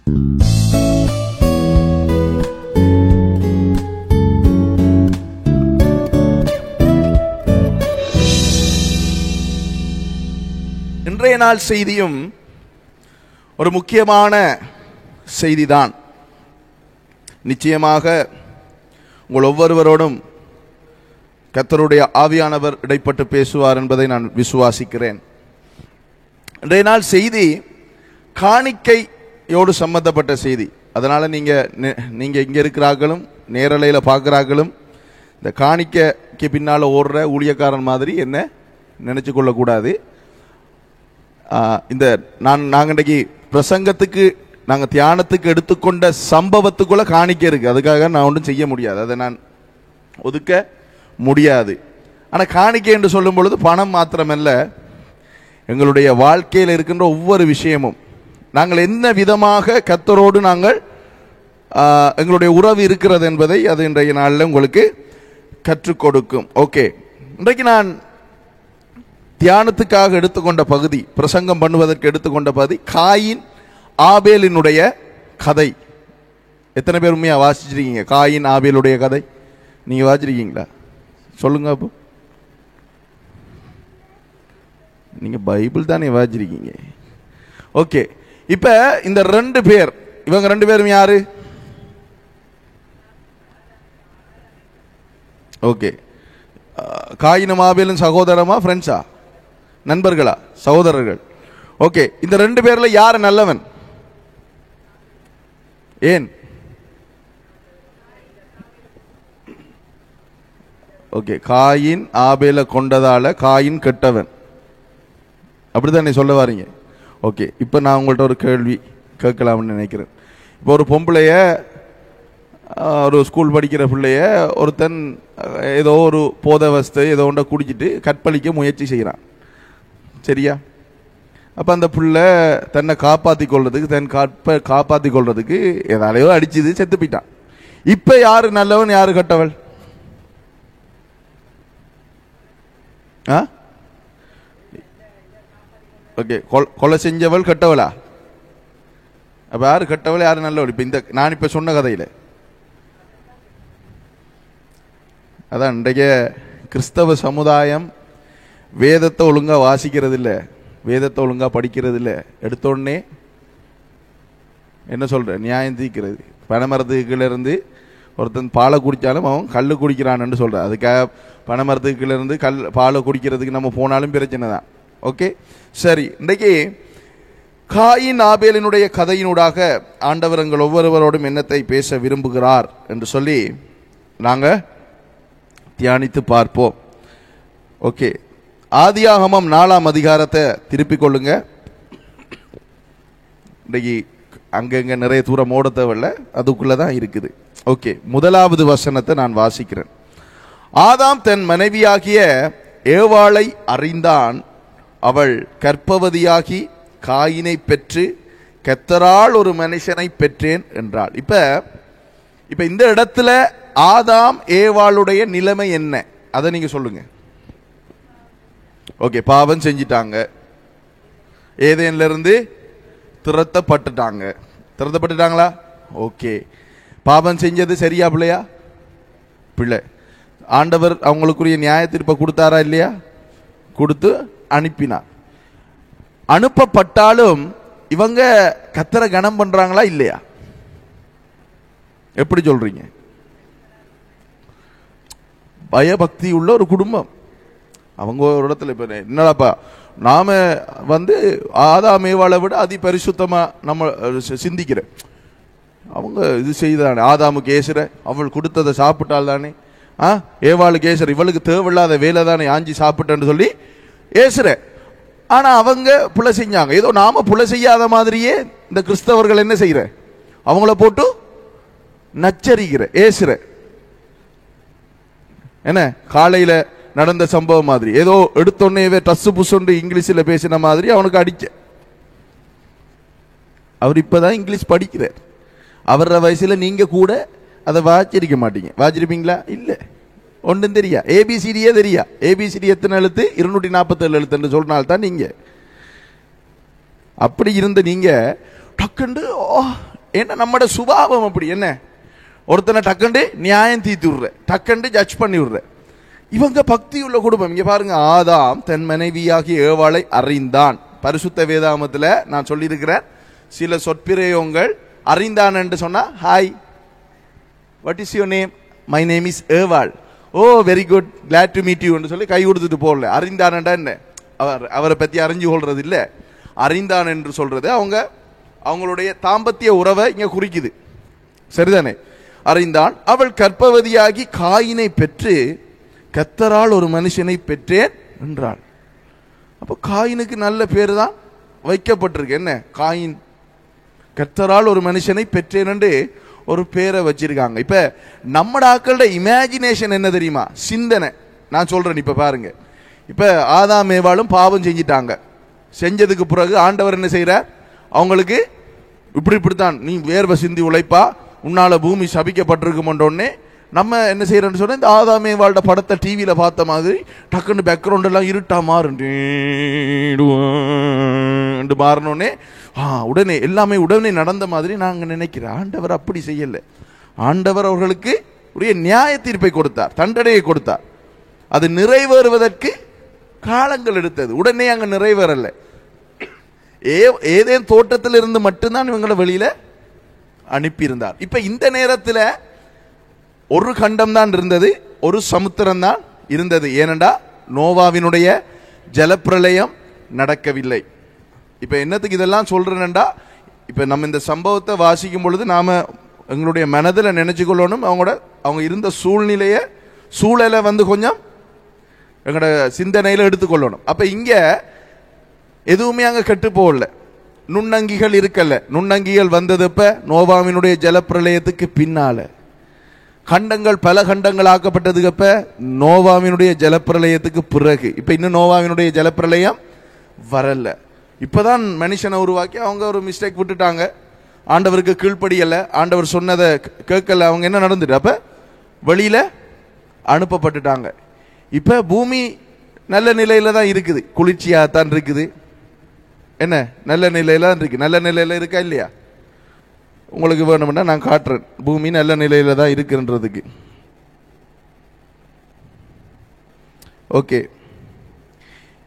இன்றைய நாள் செய்தியும் ஒரு முக்கியமான செய்திதான். நிச்சயமாக உங்கள் ஒவ்வொருவரோடும் கர்த்தருடைய ஆவியானவர் இடைப்பட்டு பேசுவார் என்பதை நான் விசுவாசிக்கிறேன். இன்றைய நாள் செய்தி காணிக்கையோடு சம்பந்தப்பட்ட செய்தி. அதனால நீங்க இங்க இருக்கிறார்களும் நேரலையில் பார்க்கிறார்களும் இந்த காணிக்கைக்கு பின்னால ஓடுற ஊழியக்காரன் மாதிரி என்ன நினைச்சு கொள்ளக்கூடாது. இந்த நாங்கள் இன்றைக்கு பிரசங்கத்துக்கு நாங்கள் தியானத்துக்கு எடுத்துக்கொண்ட சம்பவத்துக்குள்ள காணிக்க இருக்கு. அதுக்காக நான் ஒன்றும் செய்ய முடியாது, அதை நான் ஒதுக்க முடியாது. ஆனால் காணிக்கை என்று சொல்லும் பொழுது பணம் மாத்திரமல்ல, எங்களுடைய வாழ்க்கையில் இருக்கின்ற ஒவ்வொரு விஷயமும் நாங்கள் என்ன விதமாக கர்த்தரோடு நாங்கள் எங்களுடைய உறவு இருக்கிறது என்பதை அது இன்றைய நாளில் உங்களுக்கு கற்றுக் கொடுக்கும். ஓகே, இன்றைக்கு நான் தியானத்துக்காக எடுத்துக்கொண்ட பகுதி, பிரசங்கம் பண்ணுவதற்கு எடுத்துக்கொண்ட பகுதி காயின் ஆபேலினுடைய கதை. எத்தனை பேர் உண்மையா வாசிச்சிருக்கீங்க காயின் ஆபேலுடைய கதை? நீங்க வாசிச்சிருக்கீங்களா? சொல்லுங்க. அப்போ நீங்க பைபிள் தானே வாசிச்சிருக்கீங்க. ஓகே, இப்ப இந்த ரெண்டு பேர், இவங்க ரெண்டு பேரும் யாரு? ஓகே, காயினும் ஆபேலும் சகோதரமா, ஃப்ரெண்ட்ஸா, நண்பர்களா, சகோதரர்கள்? ஓகே, இந்த ரெண்டு பேர்ல யார் நல்லவன்? ஏன்? ஓகே, காயின் ஆபேல கொண்டதால காயின் கெட்டவன், அப்படிதான் சொல்ல வாரீங்க. ஓகே, இப்ப நான் உங்கள்ட்ட ஒரு கேள்வி கேட்கலாம்னு நினைக்கிறேன். இப்போ ஒரு பொம்பளைய, ஒரு ஸ்கூல் படிக்கிற பிள்ளைய ஒருத்தன் ஏதோ ஒரு போதை வஸ்து ஏதோ ஒன்றை குடிச்சிட்டு கற்பழிக்க முயற்சி செய்கிறான், சரியா? அப்போ அந்த பிள்ளை தன்னை காப்பாற்றி கொள்றதுக்கு, தன் காப்பாற்றி கொள்றதுக்கு ஏதாலையோ அடிச்சுது, செத்து போயிட்டான். இப்போ யாரு நல்லவன், யாரு கெட்டவள்? ஓகே, கொலை செஞ்சவள் கெட்டவளா? அப்போ யாரு கெட்டவள், யாரு நல்லவள்? இப்போ இந்த நான் இப்போ சொன்ன கதையில் அதான் இன்றைய கிறிஸ்தவ சமுதாயம் வேதத்தை ஒழுங்கா வாசிக்கிறது இல்லை, வேதத்தை ஒழுங்கா படிக்கிறது இல்லை. எடுத்தோடனே என்ன சொல்ற, நியாயம் தீர்க்கிறது. பனைமரத்துக்கு கீழே இருந்து ஒருத்தன் பாலை குடித்தாலும் அவன் கல் குடிக்கிறான்னு சொல்ற. அதுக்காக பனைமரத்துக்கு கீழே இருந்து பாலை குடிக்கிறதுக்கு நம்ம போனாலும் பிரச்சனை தான். ஓகே, சரி. இன்றைக்கு காயின் ஆபேலினுடைய கதையினூடாக ஆண்டவர் எங்கள் ஒவ்வொருவரோடும் என்னத்தை பேச விரும்புகிறார் என்று சொல்லி நாங்கள் தியானித்து பார்ப்போம். ஓகே, ஆதியாகமம் 4ஆம் அதிகாரத்தை திருப்பிக் கொள்ளுங்க. இன்றைக்கு அங்கங்க நிறைய தூரம் ஓட தேவையில்ல, அதுக்குள்ளதான் இருக்குது. ஓகே, 1வது வசனத்தை நான் வாசிக்கிறேன். ஆதாம் தன் மனைவியாகிய ஏவாளை அறிந்தான், அவள் கர்ப்பவதியாகி காயினை பெற்று கர்த்தரால் ஒரு மனுஷனை பெற்றேன் என்றாள். இப்ப இந்த இடத்துல ஆதாம் ஏவாளுடைய நிலைமை என்ன, அதை நீங்க சொல்லுங்க. ஓகே, பாவம் செஞ்சிட்டாங்க, ஏதேன்ல இருந்து திரட்டப்பட்டுட்டாங்களா? ஓகே, பாவம் செஞ்சது சரியா பிள்ளையா? பிள்ளை. ஆண்டவர் அவங்களுக்குரிய நியாய தீர்ப்பை கொடுத்தாரா இல்லையா? கொடுத்து அனுப்பினார். அனுப்பப்பட்டாலும் இவங்க கர்த்தரை கனம் பண்றாங்களா இல்லையா? எப்படி சொல்றீங்க? பயபக்தி உள்ள ஒரு குடும்பம். அவங்க ஒரு இடத்துல இப்ப என்னடாப்பா, நாம ஆதாம் ஏவாளை விட அதி பரிசுத்தமா நம்ம சிந்திக்கிற, அவங்க இது செய்தானே, ஆதாமுக்கு ஏசுற, அவள் கொடுத்ததை சாப்பிட்டால் தானே, ஏவாளுக்கு ஏசுற, இவளுக்கு தேவையில்லாத வேலை தானே ஆஞ்சி சாப்பிட்டேன்னு சொல்லி ஏசுற. ஆனா அவங்க புல செஞ்சாங்க. ஏதோ நாம புல செய்யாத மாதிரியே இந்த கிறிஸ்தவர்கள் என்ன செய்யற, அவங்கள போட்டு நச்சரிக்கிற, ஏசுற. என்ன, காலையில நடந்த சம்பவம் மாதிரி ஏதோ எடுத்தோன்னே டஸ்ஸு புஷ் இங்கிலீஷில் பேசின மாதிரி அவனுக்கு அடிச்ச. அவர் இப்பதான் இங்கிலீஷ் படிக்கிறார். அவர வயசுல நீங்க கூட அதை வாச்சிருக்க மாட்டீங்க. வாச்சிருப்பீங்களா? இல்ல, ஒன்றும் தெரியா. ஏபிசிடியே தெரியா. ஏபிசிடி எத்தனை எழுத்து? 247 எழுத்து என்று சொல்றால்தான் நீங்க. அப்படி இருந்த நீங்க டக்குண்டு ஏன்னா நம்மட சுபாவம் அப்படி. என்ன, ஒருத்தனை டக்கண்டு நியாயம் தீர்த்து விடுற, டக்கண்டு ஜட்ஜ் பண்ணி விடுற. இவங்க பக்தி உள்ள குடும்பம். இங்க பாருங்க, ஆதாம் தன் மனைவியாகிய ஏவாளை அறிந்தான். பரிசுத்த வேதாமத்துல நான் சொல்லியிருக்கிறேன் சில சொற்பிரயோகங்கள். அறிந்தான் என்று சொன்னா, hi, what is your name? My name is Eval. Oh very good, glad to meet you என்று சொல்லி கை கொடுத்துட்டு போகல. அறிந்தான்டா என்ன, அவரை பத்தி அறிஞ்சு கொள்றது இல்ல. அறிந்தான் என்று சொல்றது அவங்களுடைய தாம்பத்திய உறவை இங்க குறிக்குது. சரிதானே? அறிந்தான். அவள் கர்ப்பவதியாகி காயினை பெற்று கர்த்தரால் ஒரு மனுஷனை பெற்றேன் என்றாள். அப்போ காயினுக்கு நல்ல பேரு தான் வைக்கப்பட்டிருக்கு. என்ன, காயின், கர்த்தரால் ஒரு மனுஷனை பெற்றேன் என்று ஒரு பேரை வச்சிருக்காங்க. இப்ப நம்ம ஆக்களோட இமேஜினேஷன் என்ன தெரியுமா, சிந்தனை. நான் சொல்றேன், இப்ப பாருங்க, இப்ப ஆதாம் ஏவாளும் பாவம் செஞ்சிட்டாங்க. செஞ்சதுக்கு பிறகு ஆண்டவர் என்ன செய்யறார், அவங்களுக்கு இப்படித்தான், நீ வேர்வை சிந்தி உழைப்பா, உன்னால பூமி சபிக்கப்பட்டிருக்குமோன்னே நம்ம என்ன செய்யறோம்னு சொன்னா, இந்த ஆதாம் ஏவாளோட படத்தை டிவியில பார்த்த மாதிரி டக்குன்னு பேக்ரவுண்ட் எல்லாம் இருட்டா மாறணுன்னே உடனே எல்லாமே உடனே நடந்த மாதிரி நாங்க நினைக்கிறோம். ஆண்டவர் அப்படி செய்யல. ஆண்டவர் அவர்களுக்கு உரிய நியாய தீர்ப்பை கொடுத்தார், தண்டனையை கொடுத்தார். அது நிறைவேறுவதற்கு காலங்கள் எடுத்தது. உடனே அங்க நிறைவேறல. ஏதேன் தோட்டத்தில் இருந்து மட்டும்தான் இவங்களை வெளியில அனுப்பியிருந்தார். இப்ப இந்த நேரத்தில் ஒரு கண்டம் தான் இருந்தது, ஒரு சமுத்திரம் தான் இருந்தது. ஏனென்றா நோவாவினுடைய ஜலப்பிரளயம் நடக்கவில்லை. இப்ப என்னத்துக்கு இதெல்லாம் சொல்றேன்டா, இப்ப நம்ம இந்த சம்பவத்தை வாசிக்கும் பொழுது நாம எங்களுடைய மனதில் நினைச்சு கொள்ளணும், அவங்க இருந்த சூழலை கொஞ்சம் எங்களோட சிந்தனையில எடுத்துக்கொள்ளணும். அப்ப இங்க எதுவுமே அங்க கெட்டு போகல, நுண்ணங்கிகள் இருக்கல. நுண்ணங்கிகள் வந்தது இப்ப நோவாவினுடைய ஜலப்பிரளயத்துக்கு பின்னால. கண்டங்கள் பல கண்டங்கள் ஆக்கப்பட்டதுக்கு அப்ப நோவாவினுடைய ஜலப்பிரளயத்துக்கு பிறகு. இப்ப இன்னும் நோவாவினுடைய ஜலப்பிரளயம் வரல. இப்பதான் மனுஷனை உருவாக்கி அவங்க ஒரு மிஸ்டேக் விட்டுட்டாங்க, ஆண்டவருக்கு கீழ்ப்படியல, ஆண்டவர் சொன்னதை கேட்கல. அவங்க என்ன நடந்துட்டு அப்ப வெளியில அனுப்பப்பட்டுட்டாங்க. இப்ப பூமி நல்ல நிலையில தான் இருக்குது, குளிர்ச்சியா தான் இருக்குது. என்ன, நல்ல நிலையில தான் இருக்கு. நல்ல நிலையில இருக்கா இல்லையா? உங்களுக்கு வேணும்னா நான் காட்டுறேன், பூமி நல்ல நிலையில தான் இருக்குன்றதுக்கு. ஓகே,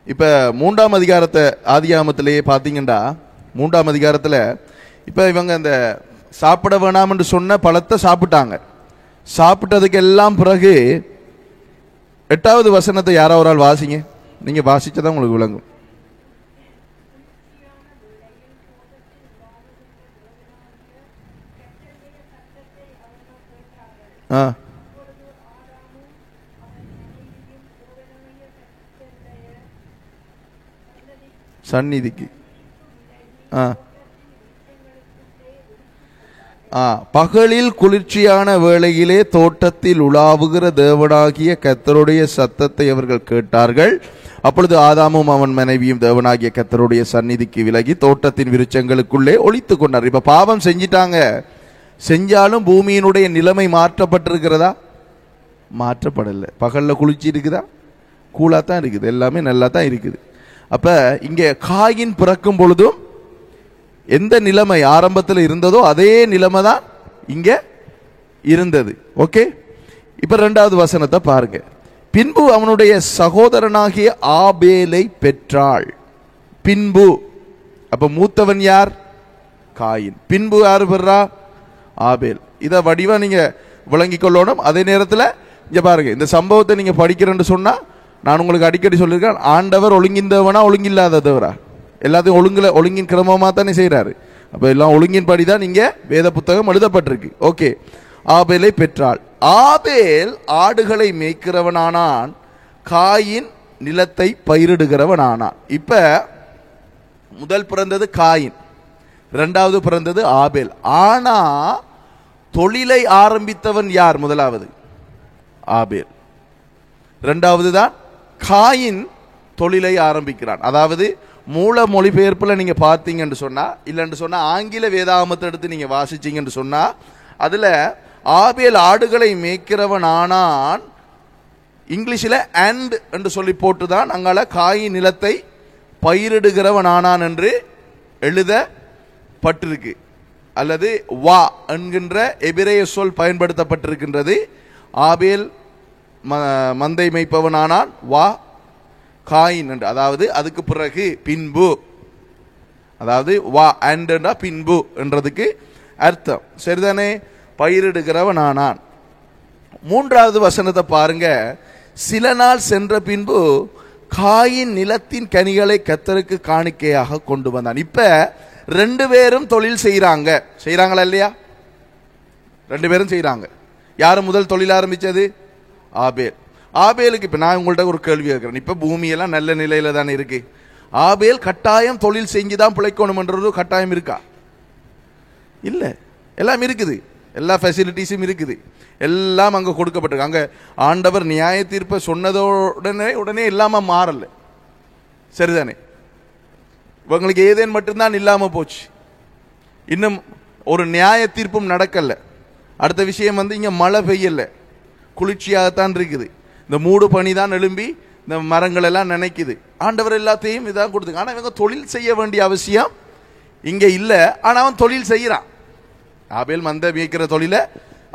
இப்ப 3ஆம் அதிகாரத்தை ஆதியாகமத்திலேயே பாத்தீங்கன்னா, 3ஆம் அதிகாரத்துல இப்ப இவங்க அந்த சாப்பிட வேணாம் என்று சொன்ன பழத்தை சாப்பிட்டாங்க. சாப்பிட்டதுக்கு எல்லாம் பிறகு 8வது வசனத்தை யாரோ ஒரு ஆள் வாசிங்க, நீங்க வாசிச்சதான் உங்களுக்கு விளங்கும். சந்நிதிக்கு பகலில் குளிர்ச்சியான வேளையிலே தோட்டத்தில் உலாவுகிற தேவனாகிய கர்த்தருடைய சத்தத்தை அவர்கள் கேட்டார்கள். அப்பொழுது ஆதாமும் அவன் மனைவியும் தேவனாகிய கர்த்தருடைய சந்நிதிக்கு விலகி தோட்டத்தின் விருட்சங்களுக்குள்ளே ஒளித்து கொண்டார். இப்ப பாவம் செஞ்சிட்டாங்க, செஞ்சாலும் பூமியினுடைய நிலைமை மாற்றப்பட்டிருக்கிறதா? மாற்றப்படல. பகல்ல குளிர்ச்சி இருக்குதா? கூலா தான் இருக்குது, எல்லாமே நல்லா தான் இருக்குது. அப்ப இங்க காயின் பிறக்கும் பொழுதும் எந்த நிலைமை ஆரம்பத்தில் இருந்ததோ அதே நிலைமை தான் இங்க இருந்தது. ஓகே, இப்ப 2வது வசனத்தை பாருங்க. பின்பு அவனுடைய சகோதரனாகிய ஆபேலை பெற்றாள். பின்பு, அப்ப மூத்தவன் யார்? காயின். பின்பு யாரு பெறா? ஆபேல். இத வடிவா நீங்க விளங்கிக் கொள்ளணும். அதே நேரத்தில் இங்க பாருங்க, இந்த சம்பவத்தை நீங்க படிக்கிறேன்னு சொன்னா, நான் உங்களுக்கு அடிக்கடி சொல்லியிருக்கேன், ஆண்டவர் ஒழுங்கின்றவனா ஒழுங்கில்லாதவரா? எல்லாத்தையும் ஒழுங்கின் கிரமமா தானே செய்யறாரு. அப்ப எல்லாம் ஒழுங்கின் படிதான் இங்க வேத புத்தகம் எழுதப்பட்டிருக்கு. ஓகே, ஆபேலை பெற்றாள். ஆபேல் ஆடுகளை மேய்க்கிறவனானான், காயின் நிலத்தை பயிரிடுகிறவனானான். இப்ப முதல் பிறந்தது காயின், 2வது பிறந்தது ஆபேல். ஆனா தொழிலை ஆரம்பித்தவன் யார்? முதலாவது ஆபேல், 2வது தான் காயின் தொழிலை ஆரம்பிக்கிறான். அதாவது மூல மொழிபெயர்ப்புல நீங்க பார்த்தீங்கன்னு சொன்னா, இல்லைன்னு சொன்னா ஆங்கில வேதாகமத்தை எடுத்து நீங்க வாசிச்சீங்கன்னு சொன்னா, அதுல ஆபேல் ஆடுகளை மேய்க்கிறவன் ஆனான், இங்கிலீஷில் அண்ட் என்று சொல்லி போட்டுதான் அங்கால காயின் நிலத்தை பயிரிடுகிறவன் ஆனான் என்று எழுதப்பட்டிருக்கு. அல்லது வா என்கின்ற எபிரேய சொல் பயன்படுத்தப்பட்டிருக்கின்றது. ஆபேல் மந்தை மேய்ப்பவனானான், வா காயின் என்று, அதாவது அதுக்கு பிறகு பின்பு, அதாவது வா அண்டா பின்பு என்றதுக்கு அர்த்தம். சரிதானே? பயிரிடுகிறவனானான். மூன்றாவது வசனத்தை பாருங்க. சில நாள் சென்ற பின்பு காயின் நிலத்தின் கனிகளை கர்த்தருக்கு காணிக்கையாக கொண்டு வந்தான். இப்ப ரெண்டு பேரும் தொழில் செய்யறாங்களா இல்லையா? ரெண்டு பேரும் செய்யறாங்க. யாரு முதல் தொழில் ஆரம்பிச்சது? ஆபேல். ஆபேலுக்கு இப்ப நான் உங்கள்ட்ட ஒரு கேள்வி கேட்கிறேன். இப்ப பூமியெல்லாம் நல்ல நிலையில தானே இருக்கு. ஆபேல் கட்டாயம் தொழில் செஞ்சுதான் பிழைக்கணும்ன்றது கட்டாயம் இருக்கா? இல்ல, எல்லாம் இருக்குது, எல்லா ஃபெசிலிட்டிஸும் இருக்குது, எல்லாம் அங்க கொடுக்கப்பட்டிருக்கு. அங்க ஆண்டவர் நியாய தீர்ப்பை சொன்னதோடனே எல்லாம மாறல. சரிதானே? இவங்களுக்கு ஏதேன் மட்டும்தான் இல்லாம போச்சு. இன்னும் ஒரு நியாய தீர்ப்பும் நடக்கல. அடுத்த விஷயம் இங்க மழை பெய்யல, குளிர்ச்சியாகத்தான் இருக்குது. இந்த மூடு பனி தான் எழும்பி இந்த மரங்கள் எல்லாம் நினைக்குது. ஆண்டவர் எல்லாத்தையும் இதான் கொடுத்து. ஆனா இவங்க தொழில் செய்ய வேண்டிய அவசியம் இங்க இல்ல. ஆனா அவன் தொழில் செய்யறான். ஆபேல் மந்தை மேய்க்கிற தொழில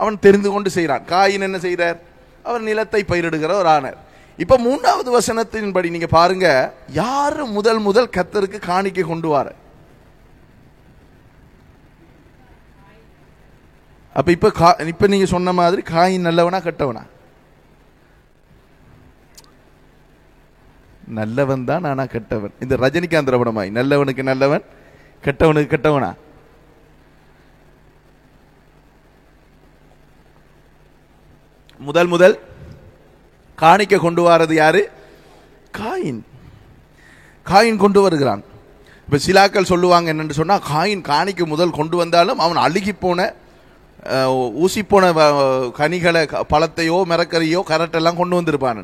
அவன் தெரிந்து கொண்டு செய்யறான். காயின் என்ன செய்யறார்? அவர் நிலத்தை பயிரிடுகிற ஒரு ஆனர். இப்ப மூன்றாவது வசனத்தின்படி நீங்க பாருங்க, யாரு முதல் கர்த்தருக்கு காணிக்கை கொண்டு வர? அப்ப இப்ப நீங்க சொன்ன மாதிரி காயின் நல்லவனா கெட்டவனா? நல்லவன் தான், ஆனா கெட்டவன். இந்த ரஜினிகாந்த் ரமணமாய் நல்லவனுக்கு நல்லவன், கெட்டவனுக்கு கெட்டவனா? முதல் காணிக்கை கொண்டு வரது யாரு? காயின். காயின் கொண்டு வருகிறான். இப்ப சிலாக்கள் சொல்லுவாங்க என்னன்னு சொன்னா, காயின் காணிக்கை முதல் கொண்டு வந்தாலும் அவன் அழுகி போன ஊசி போன கனிகளை, பழத்தையோ மிரக்கரையோ கரட்டெல்லாம் கொண்டு வந்திருப்பான்.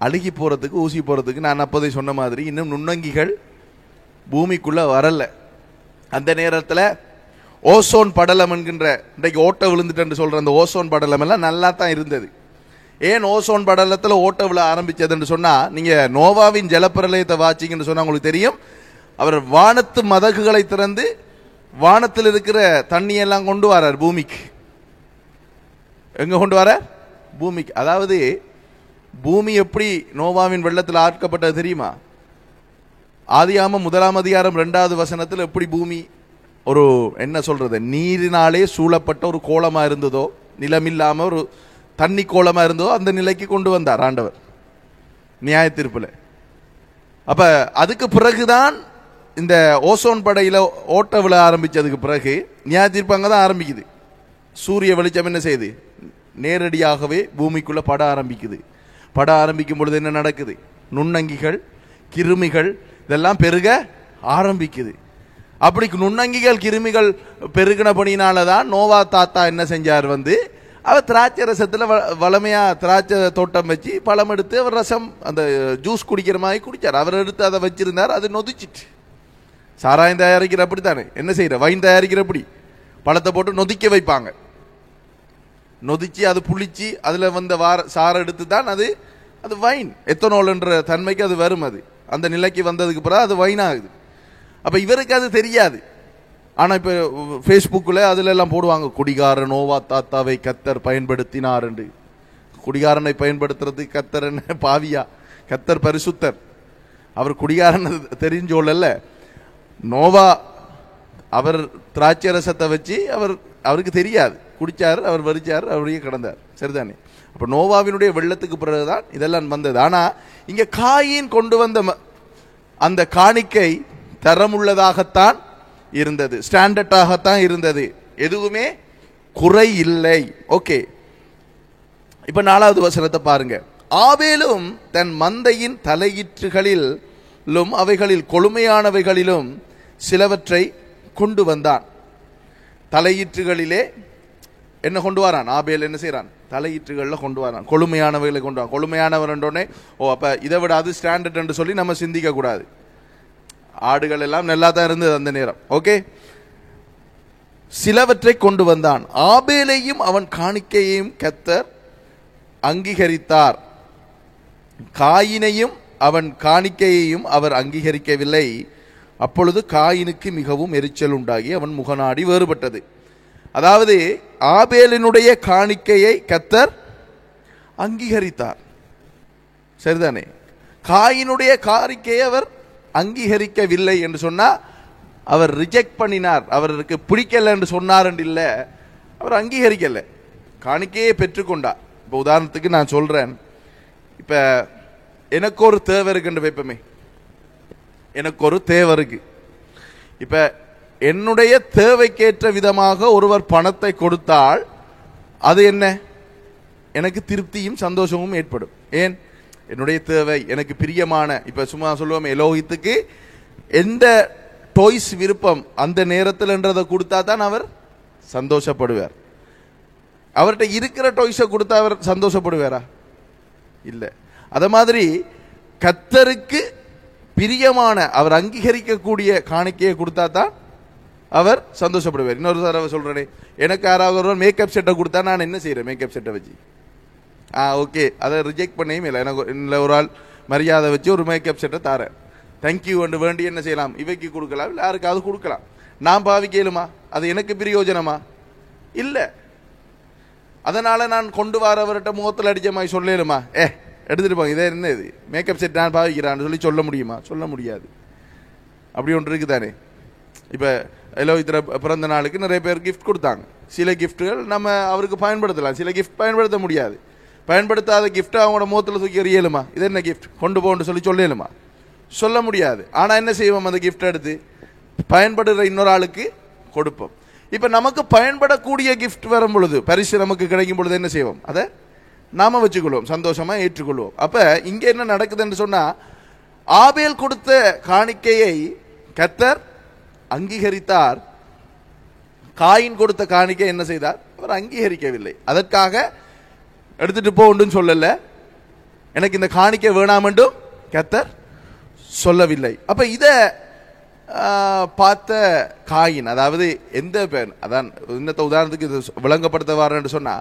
அழுகி போறதுக்கு, ஊசி போறதுக்கு நான் அப்போதை சொன்ன மாதிரி இன்னும் நுண்ணங்கிகள் பூமிக்குள்ள வரல. அந்த நேரத்தில் ஓசோன் படலம் என்கின்ற, இன்றைக்கு ஓட்ட விழுந்துட்டு சொல்ற அந்த ஓசோன் படலம் எல்லாம் நல்லா தான் இருந்தது. ஏன் ஓசோன் படலத்தில் ஓட்ட விழ ஆரம்பிச்சதுன்னு சொன்னா, நீங்க நோவாவின் ஜலப்பிரளயத்தை வாச்சிங்கன்னு சொன்னா உங்களுக்கு தெரியும். அவர் வானத்து மதகுகளை திறந்து வானத்தில் இருக்கிற தண்ணியெல்லாம் கொண்டு வரார் பூமிக்கு. எங்க கொண்டு வர? பூமிக்கு. அதாவது பூமி எப்படி நோவாவின் வெள்ளத்தில் ஆட்கப்பட்டது தெரியுமா? ஆதியாகமம் 1 அதிகாரம் 2வது வசனத்தில் எப்படி பூமி ஒரு என்ன சொல்றது, நீரினாலே சூழப்பட்ட ஒரு கோலமா இருந்ததோ, நிலமில்லாம ஒரு தண்ணி கோலமா இருந்ததோ, அந்த நிலைக்கு கொண்டு வந்தார் ஆண்டவர் நியாய தீர்ப்புல. அப்ப அதுக்கு பிறகுதான் இந்த ஓசோன் படையில ஓட்ட விழ ஆரம்பிச்சதுக்கு பிறகு நியாய தீர்ப்பு அங்கதான் ஆரம்பிக்குது. சூரிய வெளிச்சம் என்ன செய்யுது? நேரடியாகவே பூமிக்குள்ள பட ஆரம்பிக்குது. பட ஆரம்பிக்கும் பொழுது என்ன நடக்குது? நுண்ணங்கிகள், கிருமிகள் இதெல்லாம் பெருக ஆரம்பிக்குது. அப்படி நுண்ணங்கிகள் கிருமிகள் பெருகினபடினாலதான் நோவா தாத்தா என்ன செஞ்சார்? அவர் திராட்சை ரசத்துல வளமையா திராட்சை தோட்டம் வச்சு பழம் எடுத்து அவர் ரசம், அந்த ஜூஸ் குடிக்கிற மாதிரி குடிச்சார். அவர் எடுத்து அதை வச்சிருந்தார், அது நொதிச்சிட்டு. சாராயம் தயாரிக்கிற அப்படித்தானே, என்ன செய்யற, வைன் தயாரிக்கிறபடி பழத்தை போட்டு நொதிக்க வைப்பாங்க. நொதிச்சு அது புளிச்சு அதுல சாரை எடுத்து தான் அது வைன், எத்தனால் என்ற தன்மைக்கு அது வரும். அது அந்த நிலைக்கு வந்ததுக்கு பிறகு அது வைன் ஆகுது. அப்ப இவருக்கு அது தெரியாது. ஆனா இப்ப பேஸ்புக்ல அதுல எல்லாம் போடுவாங்க, குடிகாரன் நோவா தாத்தாவை கர்த்தர் பயன்படுத்தினார் என்று. குடிகாரனை பயன்படுத்துறது கர்த்தர் என்ன பாவியா? கர்த்தர் பரிசுத்தர். அவர் குடிகாரன் தெரிஞ்சோல்ல. நோவா அவர் திராட்சை ரசத்தை வச்சு அவருக்கு தெரியாது, குடிச்சார், அவர் வரிச்சார், அவரையே கடந்தார். சரிதானே? அப்ப நோவாவினுடைய வெள்ளத்துக்கு பிறகுதான் இதெல்லாம் வந்தது. ஆனா இங்க காயின் கொண்டு வந்த அந்த காணிக்கை தரமுள்ளதாகத்தான் இருந்தது, ஸ்டாண்டர்டாகத்தான் இருந்தது, எதுவுமே குறை இல்லை. ஓகே, இப்ப 4வது வசனத்தை பாருங்க. ஆபேலும் தன் மந்தையின் தலையீற்றுகளிலும் அவைகளில் கொழுமையானவைகளிலும் சிலவற்றை கொண்டு வந்தான். தலையீற்றுகளிலே என்ன கொண்டு வரான்? ஆபேல் என்ன செய்யறான்? தலையீற்றுகள்ல கொண்டு வரான், கொழுமையானவைகளை கொண்டு வரான். கொழுமையானவர் என்றோடனே அப்ப இதை விட அது ஸ்டாண்டர்ட் என்று சொல்லி நம்ம சிந்திக்க கூடாது. ஆடுகள் எல்லாம் நல்லா தான் இருந்தது அந்த நேரம். ஓகே, சிலவற்றை கொண்டு வந்தான். ஆபேலையும் அவன் காணிக்கையையும் கர்த்தர் அங்கீகரித்தார், காயினையும் அவன் காணிக்கையையும் அவர் அங்கீகரிக்கவில்லை. அப்பொழுது காயினுக்கு மிகவும் எரிச்சல் உண்டாகி அவன் முகநாடி வேறுபட்டது. அதாவது ஆபேலினுடைய காணிக்கையை கர்த்தர் அங்கீகரித்தார். சரிதானே? காயினுடைய காணிக்கையை அவர் அங்கீகரிக்கவில்லை என்று சொன்னா அவர் ரிஜெக்ட் பண்ணினார், அவருக்கு பிடிக்கல என்று சொன்னார் என்று இல்லை, அவர் அங்கீகரிக்கல, காணிக்கையை பெற்றுக்கொண்டார். இப்போ உதாரணத்துக்கு நான் சொல்றேன், இப்ப எனக்கு ஒரு தேவை இருக்குன்னு வைப்பமே, எனக்கு ஒரு தேவை இருக்கு. இப்ப என்னுடைய தேவைக்கேற்ற விதமாக ஒருவர் பணத்தை கொடுத்தால் அது என்ன, எனக்கு திருப்தியும் சந்தோஷமும் ஏற்படும். ஏன்? என்னுடைய தேவை, எனக்கு பிரியமான, இப்ப சும்மா சொல்லுவோம், எலோகித்துக்கு எந்த டாய்ஸ் விருப்பம் அந்த நேரத்தில்ன்றதை கொடுத்தா தான் அவர் சந்தோஷப்படுவார். அவர்கிட்ட இருக்கிற டாய்ஸை கொடுத்தா அவர் சந்தோஷப்படுவாரா? இல்லை. அத மாதிரி கர்த்தருக்கு பிரியமான, அவர் அங்கீகரிக்கக்கூடிய காணிக்கையை கொடுத்தா தான் அவர் சந்தோஷப்படுவார். இன்னொரு தடவை சொல்றேனே, எனக்கு யாராவது ஒரு மேக்கப் செட்டை கொடுத்தா நான் என்ன செய்யறேன்? மேக்கப் செட்டை வச்சு ஓகே, அதை ரிஜெக்ட் பண்ணவும் இல்லை. எனக்கு இல்லை, ஒரு ஆள் மரியாதை வச்சு ஒரு மேக்கப் செட்டை தாரேன், தேங்க்யூ என்று வேண்டி என்ன செய்யலாம்? இவைக்கு கொடுக்கலாம், இல்லை யாருக்காவது கொடுக்கலாம். நான் பாவிக்கலுமா? அது எனக்கு பிரயோஜனமா? இல்லை. அதனால நான் கொண்டு வரவர்கிட்ட முகத்தில் அடிச்ச மாதிரி சொல்லலுமா? எடுத்துட்டு போங்க, இதே என்ன இது மேக்கப் செட் நான் பாவிக்கிறான்னு சொல்லி சொல்ல முடியுமா? சொல்ல முடியாது. அப்படி ஒன்று இருக்குதானே. இப்போ எலோகித்திர பிறந்த நாளுக்கு நிறைய பேர் கிஃப்ட் கொடுத்தாங்க. சில கிஃப்ட்டுகள் நம்ம அவருக்கு பயன்படுத்தலாம், சில கிஃப்ட் பயன்படுத்த முடியாது. பயன்படுத்தாத கிஃப்ட் அவங்களோட முகத்தில் தூக்கி எறியலுமா? இது என்ன கிஃப்ட் கொண்டு போன்னு சொல்லி சொல்லலுமா? சொல்ல முடியாது. ஆனால் என்ன செய்வோம்? அந்த கிஃப்ட் எடுத்து பயன்படுற இன்னொரு ஆளுக்கு கொடுப்போம். இப்போ நமக்கு பயன்படக்கூடிய கிஃப்ட் வரும் பொழுது, பரிசு நமக்கு கிடைக்கும் பொழுது என்ன செய்வோம்? அதை நாம வச்சுக்கொள்வோம், சந்தோஷமா ஏற்றுக்கொள்வோம். அப்ப இங்க என்ன நடக்குதுன்னு சொன்னா, ஆபேல் கொடுத்த காணிக்கையை கர்த்தர் அங்கீகரித்தார், காயின் கொடுத்த காணிக்கை என்ன செய்தார்? அவர் அங்கீகரிக்கவில்லை. அதற்காக எடுத்துட்டு போன்னு சொல்லல, எனக்கு இந்த காணிக்கை வேணாம் என்றும் கர்த்தர் சொல்லவில்லை. அப்ப இத பார்த்த காயின், அதாவது எந்த பேர், அதான் இன்னத்த உதாரணத்துக்கு இது விளங்கப்படுத்த வாரன்னு சொன்னா,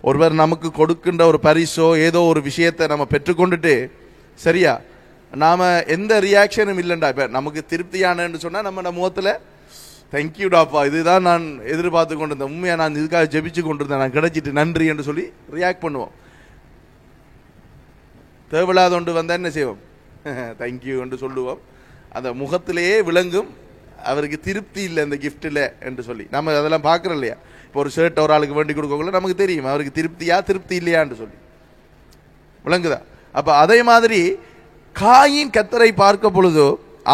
ஒருவர் நமக்கு கொடுக்கின்ற ஒரு பரிசோ ஏதோ ஒரு விஷயத்தை நம்ம பெற்றுக்கொண்டுட்டு சரியா நாம எந்த ரியாக்ஷனும் இல்லைண்டா, இப்ப நமக்கு திருப்தியானன்னு சொன்னா நம்ம முகத்துல தேங்க்யூடாப்பா, இதுதான் நான் எதிர்பார்த்து கொண்டிருந்தேன், உண்மையா நான் இதுக்காக ஜெபிச்சு கொண்டிருந்தேன், நான் கிடைச்சிட்டு நன்றி என்று சொல்லி ரியாக்ட் பண்ணுவோம். தேவையில்லாத ஒன்று வந்தா என்ன செய்வோம்? தேங்க்யூ என்று சொல்லுவோம். அந்த முகத்திலேயே விளங்கும் அவருக்கு திருப்தி இல்லை இந்த கிஃப்டில் என்று சொல்லி. நம்ம அதெல்லாம் பார்க்குறோம் இல்லையா? இப்போ ஒரு ஷர்ட் ஒரு ஆளுக்கு வேண்டி கொடுக்கக்குள்ள நமக்கு தெரியும் அவருக்கு திருப்தியா திருப்தி இல்லையான்னு சொல்லி. விளங்குதா? அப்ப அதே மாதிரி காயின் கர்த்தரை பார்க்க பொழுதோ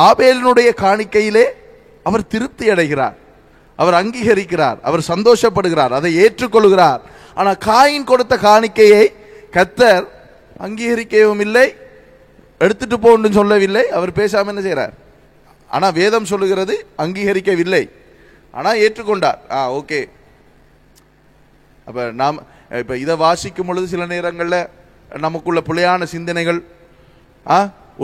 ஆபேலினுடைய காணிக்கையிலே அவர் திருப்தி அடைகிறார், அவர் அங்கீகரிக்கிறார், அவர் சந்தோஷப்படுகிறார், அதை ஏற்றுக்கொள்கிறார். ஆனா காயின் கொடுத்த காணிக்கையை கர்த்தர் அங்கீகரிக்கவும் இல்லை, எடுத்துட்டு போன்னு சொல்லவில்லை, அவர் பேசாம என்ன செய்யறார்? ஆனா வேதம் சொல்லுகிறது அங்கீகரிக்கவில்லை, ஆனா ஏற்றுக்கொண்டார். ஓகே. அப்ப நாம் இப்ப இதை வாசிக்கும் பொழுது சில நேரங்களில் நமக்குள்ள பிழையான சிந்தனைகள்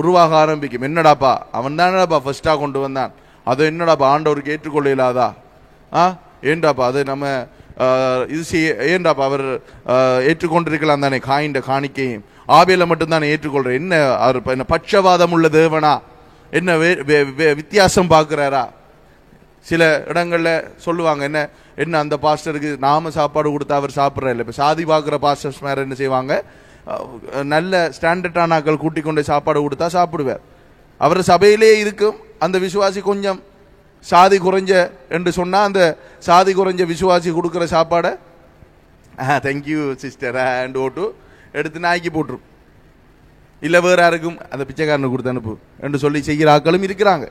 உருவாக ஆரம்பிக்கும். என்னடாப்பா அவன் தானடாப்பா ஃபர்ஸ்டா கொண்டு வந்தான், அதை என்னடாப்பா ஆண்டவருக்கு ஏற்றுக்கொள்ள இல்லாதா? ஏண்டாப்பா அது நம்ம இது செய்ய ஏண்டாப்பா அவர் ஏற்றுக்கொண்டிருக்கலாம் தானே காயின் காணிக்கையும், ஆபேலை மட்டும்தானே ஏற்றுக்கொள்ற, என்ன அவர் என்ன பட்சவாதம் உள்ள தேவனா, என்ன வித்தியாசம் பார்க்கிறாரா? சில இடங்கள்ல சொல்லுவாங்க, என்ன என்ன அந்த பாஸ்டருக்கு நாம சாப்பாடு கொடுத்தா அவர் சாப்பிட்ற இல்லை. இப்போ சாதி பார்க்குற பாஸ்டர்ஸ் மேல என்ன செய்வாங்க, நல்ல ஸ்டாண்டர்டான ஆக்கள் கூட்டிக் கொண்டு சாப்பாடு கொடுத்தா சாப்பிடுவார். அவர் சபையிலே இருக்கும் அந்த விசுவாசி கொஞ்சம் சாதி குறைஞ்ச என்று சொன்னா அந்த சாதி குறைஞ்ச விசுவாசி கொடுக்குற சாப்பாடை தேங்க்யூ சிஸ்டர் அண்ட் ஓட்டு எடுத்து நாய்க்கு போட்டுரும், இல்லை வேற யாருக்கும் அந்த பிச்சைக்காரனுக்கு கொடுத்து அனுப்பு என்று சொல்லி செய்கிற ஆக்களும் இருக்கிறாங்க.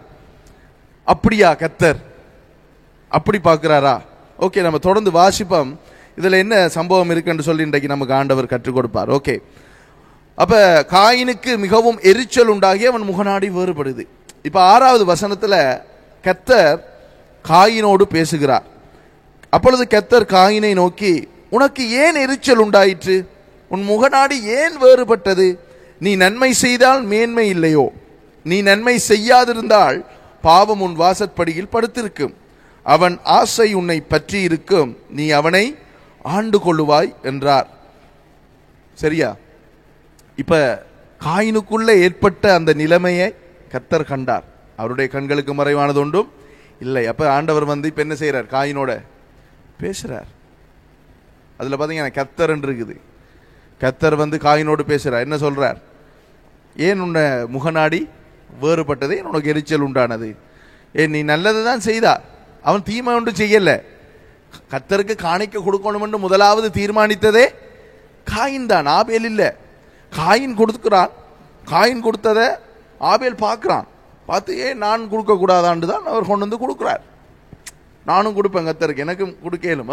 அப்படியா கர்த்தர் அப்படி பார்க்கிறாரா? ஓகே, நம்ம தொடர்ந்து வாசிப்போம். இதுல என்ன சம்பவம் இருக்குன்னு சொல்லி இன்றைக்கு நமக்கு ஆண்டவர் கற்றுக் கொடுப்பார். ஓகே, அப்ப காயினுக்கு மிகவும் எரிச்சல் உண்டாகி அவன் முகநாடி வேறுபடுது. இப்ப 6வது வசனத்துல கர்த்தர் காயினோடு பேசுகிறார். அப்பொழுது கர்த்தர் காயினை நோக்கி, உனக்கு ஏன் எரிச்சல் உண்டாயிற்று? உன் முகநாடி ஏன் வேறுபட்டது? நீ நன்மை செய்தால் மேன்மை இல்லையோ? நீ நன்மை செய்யாதிருந்தால் பாவம் உன் வாசற்படியில் படுத்திருக்கும். அவன் ஆசை உன்னை பற்றி இருக்கும், நீ அவனை ஆண்டு கொள்ளுவாய் என்றார். சரியா? இப்ப காயினுக்குள்ள ஏற்பட்ட அந்த நிலைமையை கர்த்தர் கண்டார். அவருடைய கண்களுக்கு மறைவானது ஒன்றும் இல்லை. அப்ப ஆண்டவர் வந்து இப்ப என்ன செய்யறார்? காயினோட பேசுறார். அதுல பாத்தீங்கன்னா கர்த்தர் இருக்குது. கர்த்தர் வந்து காயினோடு பேசுறார். என்ன சொல்றார்? ஏன் உன்னை முகநாடி வேறுபட்டது, உனக்கு எரிச்சல் உண்டானது? ஏன் நீ நல்லதுதான் செய்தா, அவன் தீமை ஒன்றும் செய்யல. கர்த்தருக்கு காணிக்க கொடுக்கணும் முதலாவது தீர்மானித்ததே காயின் தான், ஆபேல் இல்ல. காயின் கொடுக்கிறான். காயின் கொடுத்தத ஆபேல் பார்க்கிறான். பார்த்து ஏன் நான் கொடுக்க கூடாதான்னு தான் அவர் கொண்டு வந்து கொடுக்கிறார். நானும் கொடுப்பேன் கர்த்தருக்கு, எனக்கும் கொடுக்கலும்.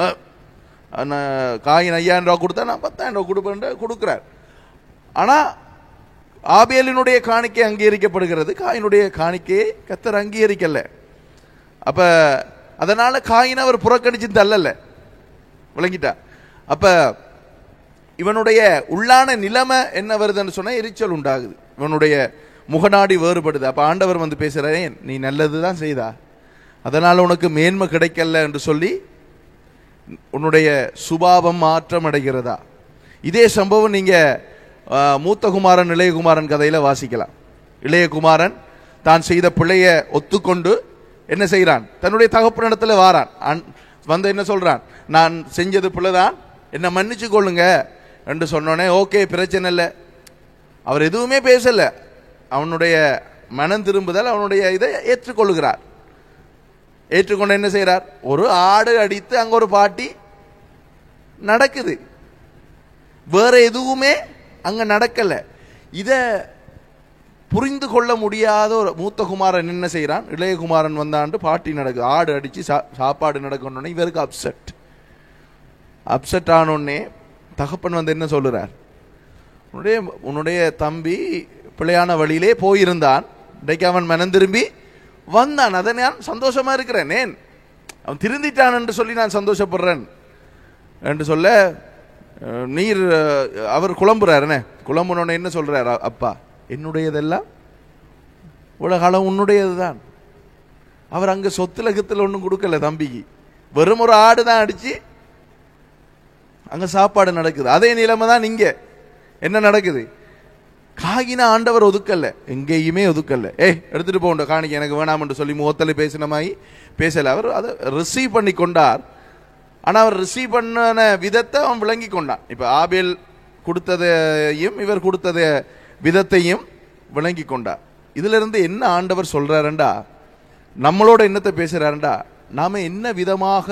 காயின் 5000 ரூபா கொடுத்தா நான் 10,000 ரூபா கொடுப்பேன் கொடுக்கிறார். ஆனா ஆபேலினுடைய காணிக்கை அங்கீகரிக்கப்படுகிறது, காயினுடைய காணிக்கையை கர்த்தர் அங்கீகரிக்கல. அப்ப அதனால காயின் அவர் புறக்கணிச்சு தள்ளல. விளங்கிட்டா? அப்ப இவனுடைய உள்ளான நிலைமை என்ன வருதுன்னு சொன்னா எரிச்சல் உண்டாகுது, இவனுடைய முகநாடி வேறுபடுது. அப்ப ஆண்டவர் வந்து பேசுறேன், நீ நல்லதுதான் செய்தா, அதனால உனக்கு மேன்மை கிடைக்கல என்று சொல்லி உன்னுடைய சுபாவம் மாற்றம் அடைகிறதா? இதே சம்பவம் நீங்க மூத்த குமாரன் இளையகுமாரன் கதையில வாசிக்கலாம். இளையகுமாரன் தான் செய்த பிள்ளைய ஒத்துக்கொண்டு என்ன செய்யறான்? தன்னுடைய தகப்பனிடத்துல வாரான். வந்து என்ன சொல்றான்? நான் செஞ்சது பிள்ளைதான், என்ன மன்னிச்சு கொள்ளுங்க என்று சொன்னோடனே ஓகே பிரச்சனை இல்லை. அவர் எதுவுமே பேசல. அவனுடைய மனம் திரும்புதல், அவனுடைய இதை ஏற்றுக்கொள்ளுகிறார். ஏற்றுக்கொண்டு என்ன செய்யறார்? ஒரு ஆடு அடித்து அங்க ஒரு பாட்டி நடக்குது, வேற எதுவுமே அங்க நடக்கல. இத புரிந்து கொள்ள முடியாத ஒரு மூத்த குமாரன் என்ன செய்யறான்? இளையகுமாரன் வந்தாண்டு பாட்டி நடக்குது, ஆடு அடிச்சு சாப்பாடு நடக்கணும்னே இவருக்கு அப்செட் ஆனோடனே தகப்பன் வந்து என்ன சொல்லுறார்? உன்னுடைய தம்பி பிள்ளையான வழியிலே போயிருந்தான், இன்றைக்கு அவன் மனம் திரும்பி வந்தான், அதை நான் சந்தோஷமா இருக்கிறேன். ஏன் அவன் திருந்திட்டான் என்று சொல்லி நான் சந்தோஷப்படுறேன் என்று சொல்ல, நீர் அவர் குழம்புறாரு. குழம்புனோட என்ன சொல்றாரு? அப்பா என்னுடையதெல்லாம் உலகாலம் உன்னுடையதுதான். அவர் அங்க சொத்துலகத்தில் ஒன்றும் கொடுக்கல தம்பிக்கு, வெறும் ஒரு ஆடு தான் அடிச்சு அங்க சாப்பாடு நடக்குது. அதே நிலைமை தான் இங்க என்ன நடக்குது? காகின ஆண்டவர் ஒதுக்கல்ல, எங்கேயுமே ஒதுக்கல்ல. எடுத்துட்டு போண்ட காணிக்க எனக்கு வேணாம் என்று சொல்லி முகத்தலை பேசினமாயி பேசல. அவர் அதை ரிசீவ் பண்ணி கொண்டார். ஆனா அவர் ரிசீவ் பண்ண விதத்தை அவன் விளங்கி கொண்டான். இப்ப ஆபேல் கொடுத்ததையும் இவர் கொடுத்தத விதத்தையும் விளங்கி கொண்டார். இதுல இருந்து என்ன ஆண்டவர் சொல்றாருண்டா, நம்மளோட என்னத்தை பேசுறாருண்டா, நாம என்ன விதமாக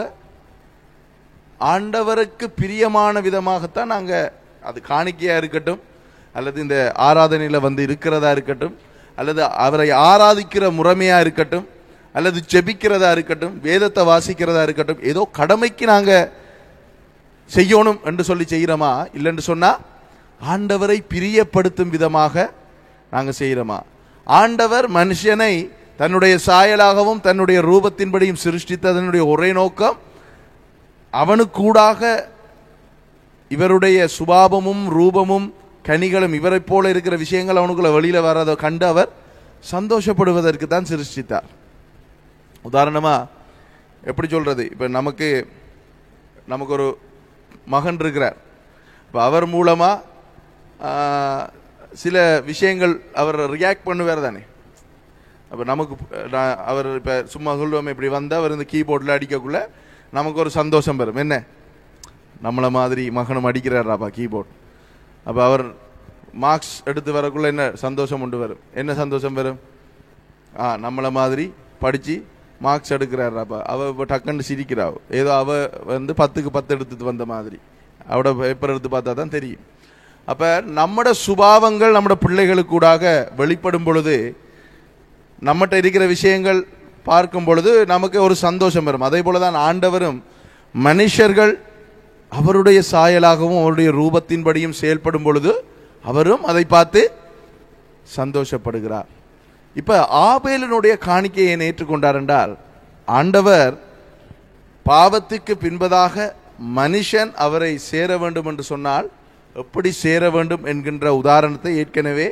ஆண்டவருக்கு பிரியமான விதமாகத்தான் நாங்க, அது காணிக்கையா இருக்கட்டும், அல்லது இந்த ஆராதனையில வந்து இருக்கிறதா இருக்கட்டும், அல்லது அவரை ஆராதிக்கிற முறைமையா இருக்கட்டும், அல்லது ஜெபிக்கிறதா இருக்கட்டும், வேதத்தை வாசிக்கிறதா இருக்கட்டும், ஏதோ கடமைக்கு நாங்க செய்யணும் என்று சொல்லி செய்யறோமா, இல்லைன்னு சொன்னா ஆண்டவரை பிரியப்படுத்தும் விதமாக நாங்க செய்யறோமா? ஆண்டவர் மனுஷனை தன்னுடைய சாயலாகவும் தன்னுடைய ரூபத்தின்படியும் சிருஷ்டித்ததனுடைய ஒரே நோக்கம், அவனுக்கூடாக இவருடைய சுபாவமும் ரூபமும் கனிகளும் இவரை போல இருக்கிற விஷயங்கள் அவனுக்குள்ள வெளியில வராத கண்டு அவர் சந்தோஷப்படுவதற்கு தான் சிருஷ்டித்தார். உதாரணமா எப்படி சொல்றது? இப்ப நமக்கு ஒரு மகன் இருக்கிறார். இப்ப அவர் மூலமா சில விஷயங்கள் அவர் ரியாக்ட் பண்ணுவார் தானே. அப்ப நமக்கு அவர் இப்ப சும்மா சொல்லுவோம், இப்படி வந்தா அவர் இந்த கீபோர்ட்ல அடிக்கக்குள்ள நமக்கு ஒரு சந்தோஷம் வரும். என்ன, நம்மள மாதிரி மகனும் அடிக்கிறாராப்பா கீபோர்ட். அப்ப அவர் மார்க்ஸ் எடுத்து வரக்குள்ள என்ன சந்தோஷம் உண்டு வரும்? என்ன சந்தோஷம் வரும்? நம்மள மாதிரி படிச்சு மார்க்ஸ் எடுக்கிறாராப்பா. அவ இப்போ டக்குன்னு சிரிக்கிறாவோ, ஏதோ அவ வந்து 10க்கு 10 எடுத்துட்டு வந்த மாதிரி. அவட பேப்பர் எடுத்து பார்த்தா தான் தெரியும். அப்ப நம்மட சுபாவங்கள் நம்மட பிள்ளைகளுக்கூடாக வெளிப்படும் பொழுது, நம்மகிட்ட இருக்கிற விஷயங்கள் பார்க்கும் பொழுது நமக்கு ஒரு சந்தோஷம் வரும். அதே போலதான் ஆண்டவரும் மனுஷர்கள் அவருடைய சாயலாகவும் அவருடைய ரூபத்தின்படியும் செயல்படும் பொழுது அவரும் அதை பார்த்து சந்தோஷப்படுகிறார். இப்ப ஆபேலினுடைய காணிக்கையை ஏற்றுக்கொண்டார் என்றால், ஆண்டவர் பாவத்துக்கு பின்பதாக மனுஷன் அவரை சேர வேண்டும் என்று சொன்னால் எப்படி சேர வேண்டும் என்கின்ற உதாரணத்தை ஏற்கனவே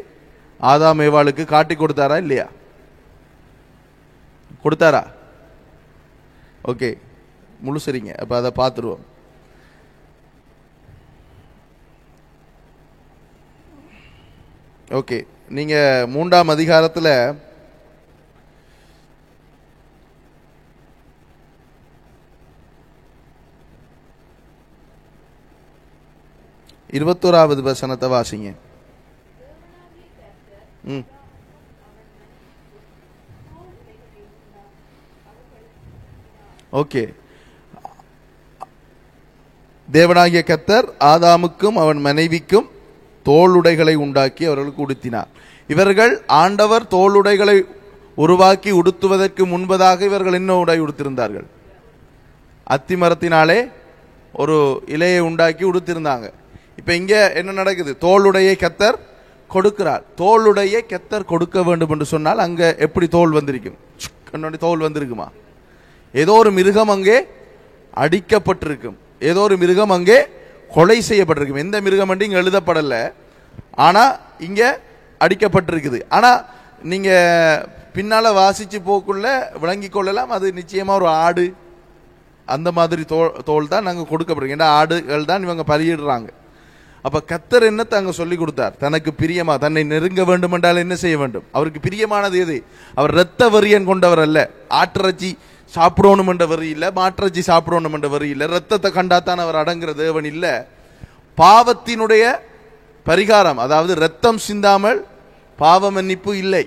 ஆதாம் ஏவாளுக்கு காட்டி கொடுத்தாரா இல்லையா? கொடுத்தாரா? ஓகே, முழுசரிங்க. அப்ப அதை பார்த்துருவோம். ஓகே, நீங்க 3ஆம் அதிகாரத்தில் 21வது வசனத்தை வாசிங்க. ஓகே. தேவனாகிய கர்த்தர் ஆதாமுக்கும் அவன் மனைவிக்கும் தோளுடைகளை உண்டாக்கி அவர்களுக்கு உடுத்தினார். இவர்கள் ஆண்டவர் தோளுடைகளை உருவாக்கி உடுத்துவதற்கு முன்பதாக இவர்கள் என்ன உடை உடுத்திருந்தார்கள்? அத்திமரத்தினாலே ஒரு இலையை உண்டாக்கி உடுத்திருந்தாங்க. இப்ப இங்க என்ன நடக்குது? தோளுடையை கர்த்தர் கொடுக்கிறார். தோளுடையை கர்த்தர் கொடுக்க வேண்டும் என்று சொன்னால் அங்க எப்படி தோல் வந்திருக்கும்? தோல் வந்திருக்குமா? ஏதோ ஒரு மிருகம் அங்கே அடிக்கப்பட்டிருக்கும், ஏதோ ஒரு மிருகம் அங்கே கொலை செய்யப்பட்டிருக்கும். எந்த மிருகம் என்று இங்க எழுதப்படல, ஆனா இங்க அடிக்கப்பட்டிருக்குது. ஆனா நீங்க பின்னால வாசிச்சு போக்குள்ள விளங்கி கொள்ளலாம், அது நிச்சயமா ஒரு ஆடு அந்த மாதிரி தோல் தான் நாங்க கொடுக்கப்படுறோம். ஏன்னா ஆடுகள் தான் இவங்க பலியிடுறாங்க. அப்ப கர்த்தர் என்னத்தை அங்க சொல்லி கொடுத்தார்? தனக்கு பிரியமா, தன்னை நெருங்க வேண்டும் என்றால் என்ன செய்ய வேண்டும்? அவருக்கு பிரியமானது எது? அவர் இரத்த வெறியன் கொண்டவர் அல்ல. ஆட்டிறைச்சி சாப்பிடணும் என்ற வரி இல்லை, மாட்டிறைச்சி சாப்பிடணும் என்ற வரி இல்லை, ரத்தத்தை கண்டாத்தான் அவர் அடங்குற தேவன் இல்லை. பாவத்தினுடைய பரிகாரம், அதாவது ரத்தம் சிந்தாமல் பாவ மன்னிப்பு இல்லை.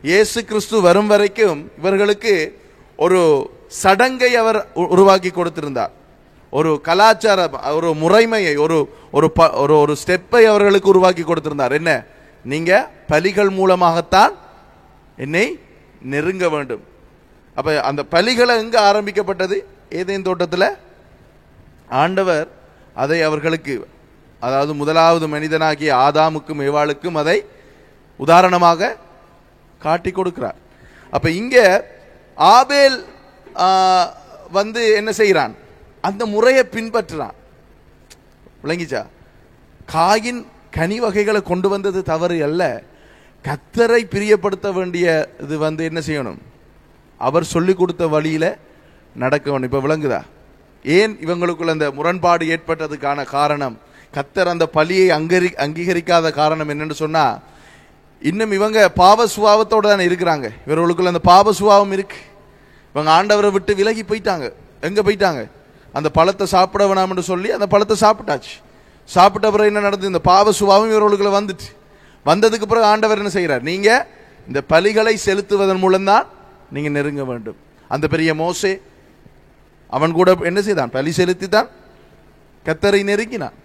இயேசு கிறிஸ்து வரும் வரைக்கும் இவர்களுக்கு ஒரு சடங்கை அவர் உருவாக்கி கொடுத்திருந்தார். ஒரு கலாச்சார ஒரு முறைமையை, ஒரு ஸ்டெப்பை அவர்களுக்கு உருவாக்கி கொடுத்திருந்தார். என்ன? நீங்க பலிகள் மூலமாகத்தான் என்னை நெருங்க வேண்டும். அப்ப அந்த பலிகளை எங்க ஆரம்பிக்கப்பட்டது? ஏதேன் தோட்டத்தில். ஆண்டவர் அதை அவர்களுக்கு, அதாவது முதலாவது மனிதனாகிய ஆதாமுக்கும் ஏவாளுக்கும் அதை உதாரணமாக காட்டி கொடுக்கிறார். அப்ப இங்க ஆபேல் வந்து என்ன செய்கிறான்? அந்த முறையை பின்பற்றுறான். விளங்கிச்சா? காயின் கனி வகைகளை கொண்டு வந்தது தவறு அல்ல. கர்த்தரை பிரியப்படுத்த வேண்டிய இது வந்து என்ன செய்யணும்? அவர் சொல்லிக் கொடுத்த வழியில நடக்க வேண்டும். இப்ப விளங்குதா ஏன் இவங்களுக்குள்ள அந்த முரண்பாடு ஏற்பட்டதுக்கான காரணம்? கர்த்தர் அந்த பலியை அங்கீகரிக்காத காரணம் என்னன்னு சொன்னா, இன்னும் இவங்க பாவ சுபாவத்தோட தானே இருக்கிறாங்க. இவர்களுக்குள்ள அந்த பாவ சுபாவம் இருக்கு. இவங்க ஆண்டவரை விட்டு விலகி போயிட்டாங்க. எங்க போயிட்டாங்க? அந்த பழத்தை சாப்பிட வேணாம் என்று சொல்லி அந்த பழத்தை சாப்பிட்டாச்சு. சாப்பிட்ட பிறகு என்ன நடந்தது? இந்த பாவ சுபாவம் இவர்களுக்குள்ள வந்துட்டு, வந்ததுக்கு பிறகு ஆண்டவர் என்ன செய்கிறார்? நீங்க இந்த பலிகளை செலுத்துவதன் மூலம்தான் நீங்க நெருங்க வேண்டும். அந்த பெரிய மோசே அவன் கூட என்ன செய்தான்? பலி செலுத்தி தான் கர்த்தரை நெருங்கினான்.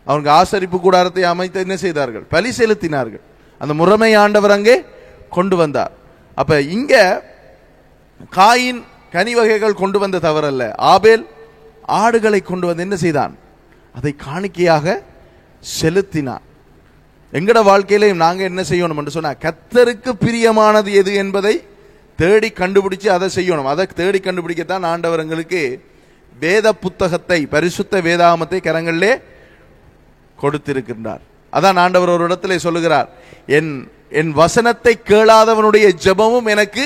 அவனுக்கு ஆசரிப்பு கூடாரத்தை அமைத்து என்ன செய்தார்கள்? பலி செலுத்தினார்கள். அந்த முறைமை ஆண்டவர் அங்கே கொண்டு வந்தார். அப்ப இங்க காயின் கனி வகைகள் கொண்டு வந்த தவறல்ல. ஆபேல் ஆடுகளை கொண்டு வந்து என்ன செய்தான்? அதை காணிக்கையாக செலுத்தினான். எங்கட வாழ்க்கையிலையும் நாங்க என்ன செய்யணும் என்று சொன்னா, கர்த்தருக்கு பிரியமானது எது என்பதை தேடி கண்டுபிடிச்சு அதை செய்யணும். அதை தேடி கண்டுபிடிக்கத்தான் ஆண்டவர் எங்களுக்கு வேத புத்தகத்தை, பரிசுத்த வேதாகமத்தை கரங்களிலே கொடுத்திருக்கின்றார். அதான் ஆண்டவர் ஒரு இடத்திலே சொல்லுகிறார், என் வசனத்தை கேளாதவனுடைய ஜெபமும் எனக்கு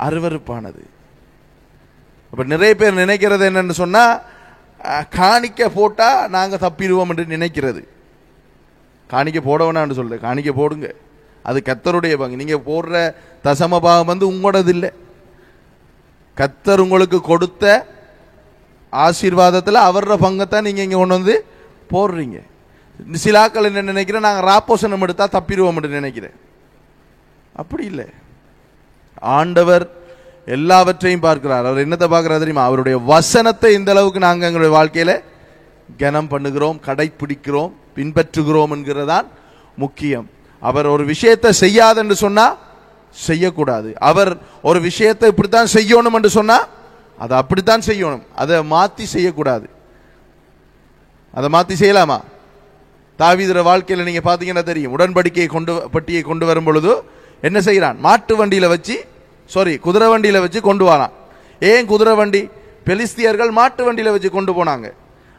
அருவருப்பானது. அப்ப நிறைய பேர் நினைக்கிறது என்னன்னு சொன்னா, காணிக்க போட்டா நாங்க தப்பிடுவோம் என்று நினைக்கிறது. காணிக்க போட வேணான்னு சொல்ல, காணிக்க போடுங்க, அது கர்த்தருடைய பங்கு. நீங்க போடுற தசம பாகம் வந்து உங்களோடது இல்லை. கர்த்தர் உங்களுக்கு கொடுத்த ஆசீர்வாதத்தில் அவரோட பங்கத்தான் நீங்க இங்க கொண்டு வந்து போடுறீங்க. சிலாக்கள் என்ன நினைக்கிறேன், நாங்கள் ராப்போசனம் எடுத்தா தப்பிடுவோம் என்று நினைக்கிறேன். அப்படி இல்லை. ஆண்டவர் எல்லாவற்றையும் பார்க்கிறார். அவர் என்னத்தை பார்க்கிறார் தெரியுமா? அவருடைய வசனத்தை இந்த அளவுக்கு நாங்கள் எங்களுடைய வாழ்க்கையில கனம் பண்ணுகிறோம், கடைப்பிடிக்கிறோம், பின்பற்றுகிறோம் என்கிறதான் முக்கியம். அவர் ஒரு விஷயத்தை செய்யாது என்று சொன்னா செய்யக்கூடாது. அவர் ஒரு விஷயத்தை இப்படித்தான் செய்யணும் என்று சொன்னா அதை அப்படித்தான் செய்யணும். அதை மாத்தி செய்யக்கூடாது. அதை மாத்தி செய்யலாமா? தாவீது வாழ்க்கையில நீங்க பாத்தீங்கன்னா தெரியும். உடன்படிக்கையை பட்டியை கொண்டு வரும் பொழுது என்ன செய்யறான்? மாட்டு வண்டியில வச்சு, குதிரை வண்டியில வச்சு கொண்டு வரான். ஏன் குதிரை வண்டி? பெலிஸ்தியர்கள் மாட்டு வண்டியில வச்சு கொண்டு போனாங்க.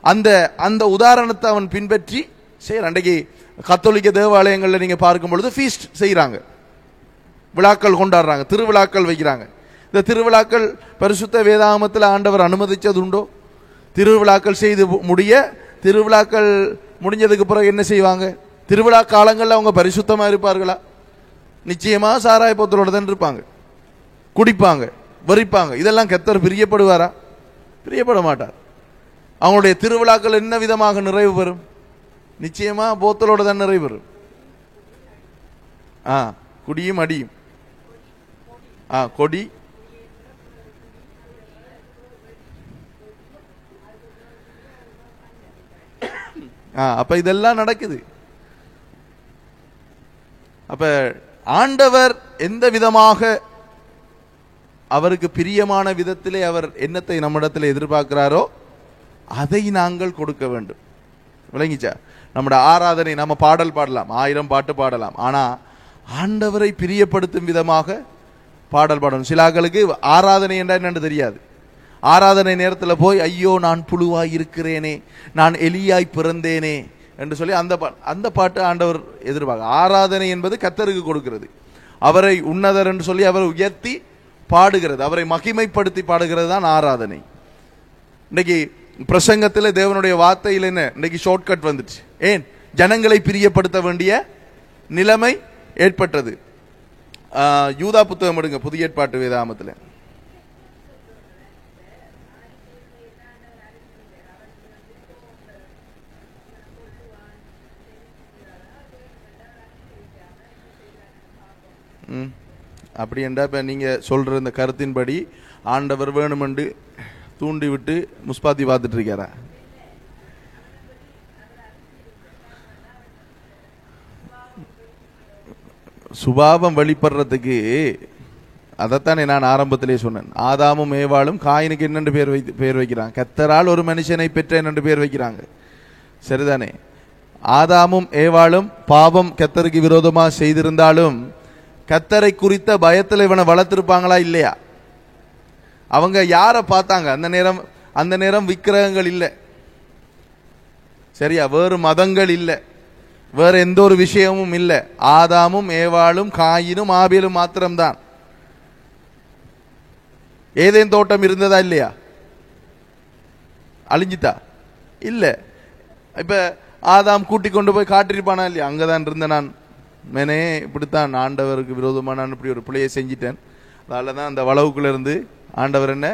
அந்த உதாரணத்தை அவன் பின்பற்றி செய்யறான். அன்றைக்கு கத்தோலிக்க தேவாலயங்கள்ல நீங்க பார்க்கும் பொழுது ஃபீஸ்ட் செய்யறாங்க, விழாக்கள் கொண்டாடுறாங்க, திருவிழாக்கள் வைக்கிறாங்க. இந்த திருவிழாக்கள் பரிசுத்த வேதாகமத்தில் ஆண்டவர் அனுமதிச்சது உண்டோ? திருவிழாக்கள் செய்து திருவிழாக்கள் முடிஞ்சதுக்கு பிறகு என்ன செய்வாங்க? திருவிழா காலங்களில் அவங்க பரிசுத்தமா இருப்பார்களா? நிச்சயமா சாராய போத்தலோட தான் இருப்பாங்க, குடிப்பாங்க, வெறிப்பாங்க. இதெல்லாம் கர்த்தர் பிரியப்படுவாரா? பிரியப்பட மாட்டார். அவங்களுடைய திருவிழாக்கள் என்ன விதமாக நிறைவு பெறும்? நிச்சயமா போத்தலோட தான் நிறைவேறும். குடியும் அடியும். கொடி அப்ப இதெல்லாம் நடக்குது. அப்ப ஆண்டவர் எந்த விதமாக அவருக்கு பிரியமான விதத்திலே அவர் என்னத்தை நம்மிடத்தில் எதிர்பார்க்கிறாரோ அதை நாங்கள் கொடுக்க வேண்டும். விளங்கிச்சா? நம்முடைய ஆராதனை, நம்ம பாடல் பாடலாம், 1000 பாட்டு பாடலாம், ஆனா ஆண்டவரை பிரியப்படுத்தும் விதமாக பாடல் பாடணும். சிலாக்களுக்கு ஆராதனை என்றால் என்னன்னு தெரியாது. ஆராதனை நேரத்தில் போய் ஐயோ நான் புழுவாய் இருக்கிறேனே, நான் எலியாய் பிறந்தேனே என்று சொல்லி அந்த பாட்டு ஆண்டவர் எதிர்பார்க்க. ஆராதனை என்பது கர்த்தருக்கு கொடுக்கிறது. அவரை உன்னதர் என்று சொல்லி அவரை உயர்த்தி பாடுகிறது, அவரை மகிமைப்படுத்தி பாடுகிறது தான் ஆராதனை. இன்னைக்கு பிரசங்கத்தில் தேவனுடைய வார்த்தையில் என்ன, இன்னைக்கு ஷார்ட்கட் வந்துச்சு. ஏன்? ஜனங்களை பிரியப்படுத்த வேண்டிய நிலைமை ஏற்பட்டது. யூதா புத்தகம் எடுங்க, புதிய ஏற்பாட்டு வேதாகமத்தில். அப்படி என்றா இப்ப நீங்க சொல்ற இந்த கருத்தின்படி ஆண்டவர் வேணுமென்று தூண்டி விட்டு முஸ்பாத்தி பார்த்துட்டு இருக்காரா? சுபாவம் வெளிப்படுறதுக்கு அதைத்தானே நான் ஆரம்பத்திலே சொன்னேன். ஆதாமும் ஏவாளும் காயினுக்கு என்னென்று பேர் வைக்கிறாங்க? கர்த்தரால் ஒரு மனுஷனை பெற்றேன் என்று பேர் வைக்கிறாங்க. சரிதானே? ஆதாமும் ஏவாளும் பாவம் கர்த்தருக்கு விரோதமா செய்திருந்தாலும் கர்த்தரை குறித்த பயத்தில் இவனை வளர்த்திருப்பாங்களா இல்லையா? அவங்க யாரை பார்த்தாங்க? அந்த நேரம் விக்கிரகங்கள் இல்லை, சரியா? வேறு மதங்கள் இல்லை, வேற எந்த ஒரு விஷயமும் இல்லை. ஆதாமும் ஏவாளும் காயினும் ஆபேலும் மாத்திரம்தான். ஏதேன் தோட்டம் இருந்ததா இல்லையா? அழிஞ்சிட்டா? இல்ல. இப்ப ஆதாம் கூட்டி கொண்டு போய் காட்டிருப்பானா இல்லையா? அங்கதான் இருந்த நான் மேனே இப்படித்தான் ஆண்டவருக்கு விரோதமா நான் இப்படி ஒரு பிள்ளையை செஞ்சிட்டேன், அதனாலதான் அந்த வளவுக்குள்ள இருந்து ஆண்டவர் என்ன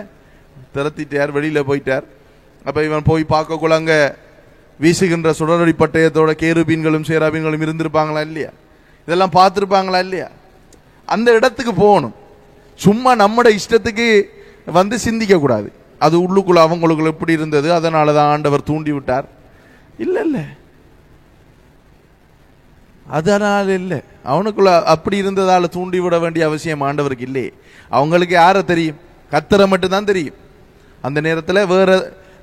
திரத்திட்டார், வெளியில போயிட்டார். அப்ப இவன் போய் பார்க்கக்குள்ள அங்க வீசுகின்ற சுடரொளி பட்டயத்தோட கேருபீன்களும் சேராபீன்களும் இருந்திருப்பாங்களா இல்லையா? இதெல்லாம் பார்த்திருப்பாங்களா இல்லையா? அந்த இடத்துக்கு போகணும். சும்மா நம்மட இஷ்டத்துக்கு வந்து சிந்திக்க கூடாது. அது உள்ளுக்குள்ள அவங்களுக்குள்ள எப்படி இருந்தது, அதனாலதான் ஆண்டவர் தூண்டி விட்டார். இல்ல இல்ல, அதனால இல்ல. அவனுக்குள்ள அப்படி இருந்ததால தூண்டி விட வேண்டிய அவசியம் ஆண்டவருக்கு இல்லையே. அவங்களுக்கு யார தெரியும்? கர்த்தரை மட்டும்தான் தெரியும். அந்த நேரத்துல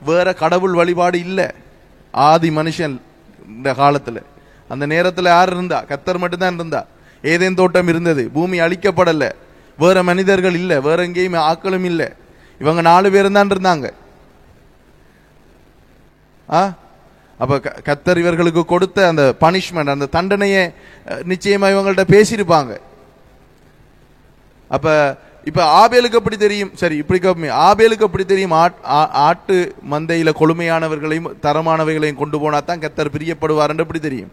வேற கடவுள் வழிபாடு இல்லை. ஆதி மனுஷன் இந்த காலத்துல அந்த நேரத்துல யார் இருந்தா? கர்த்தர் மட்டும்தான் இருந்தா. ஏதேன் தோட்டம் இருந்தது, பூமி அழிக்கப்படல, வேற மனிதர்கள் இல்ல, வேற எங்கேயும் ஆக்களும் இல்லை. இவங்க 4 பேரும் தான் இருந்தாங்க. அப்ப கர்த்தர் இவர்களுக்கு கொடுத்த அந்த பனிஷ்மெண்ட், அந்த தண்டனையை நிச்சயமா இவங்கள்ட்ட பேசியிருப்பாங்க. அப்ப இப்ப ஆபேலுக்கு அப்படி தெரியும். சரி, இப்படி ஆபேலுக்கு அப்படி தெரியும். ஆட்டு மந்தையில கொழுமையானவர்களையும் தரமானவைகளையும் கொண்டு போனா தான் கர்த்தர் பிரியப்படுவார் என்று எப்படி தெரியும்?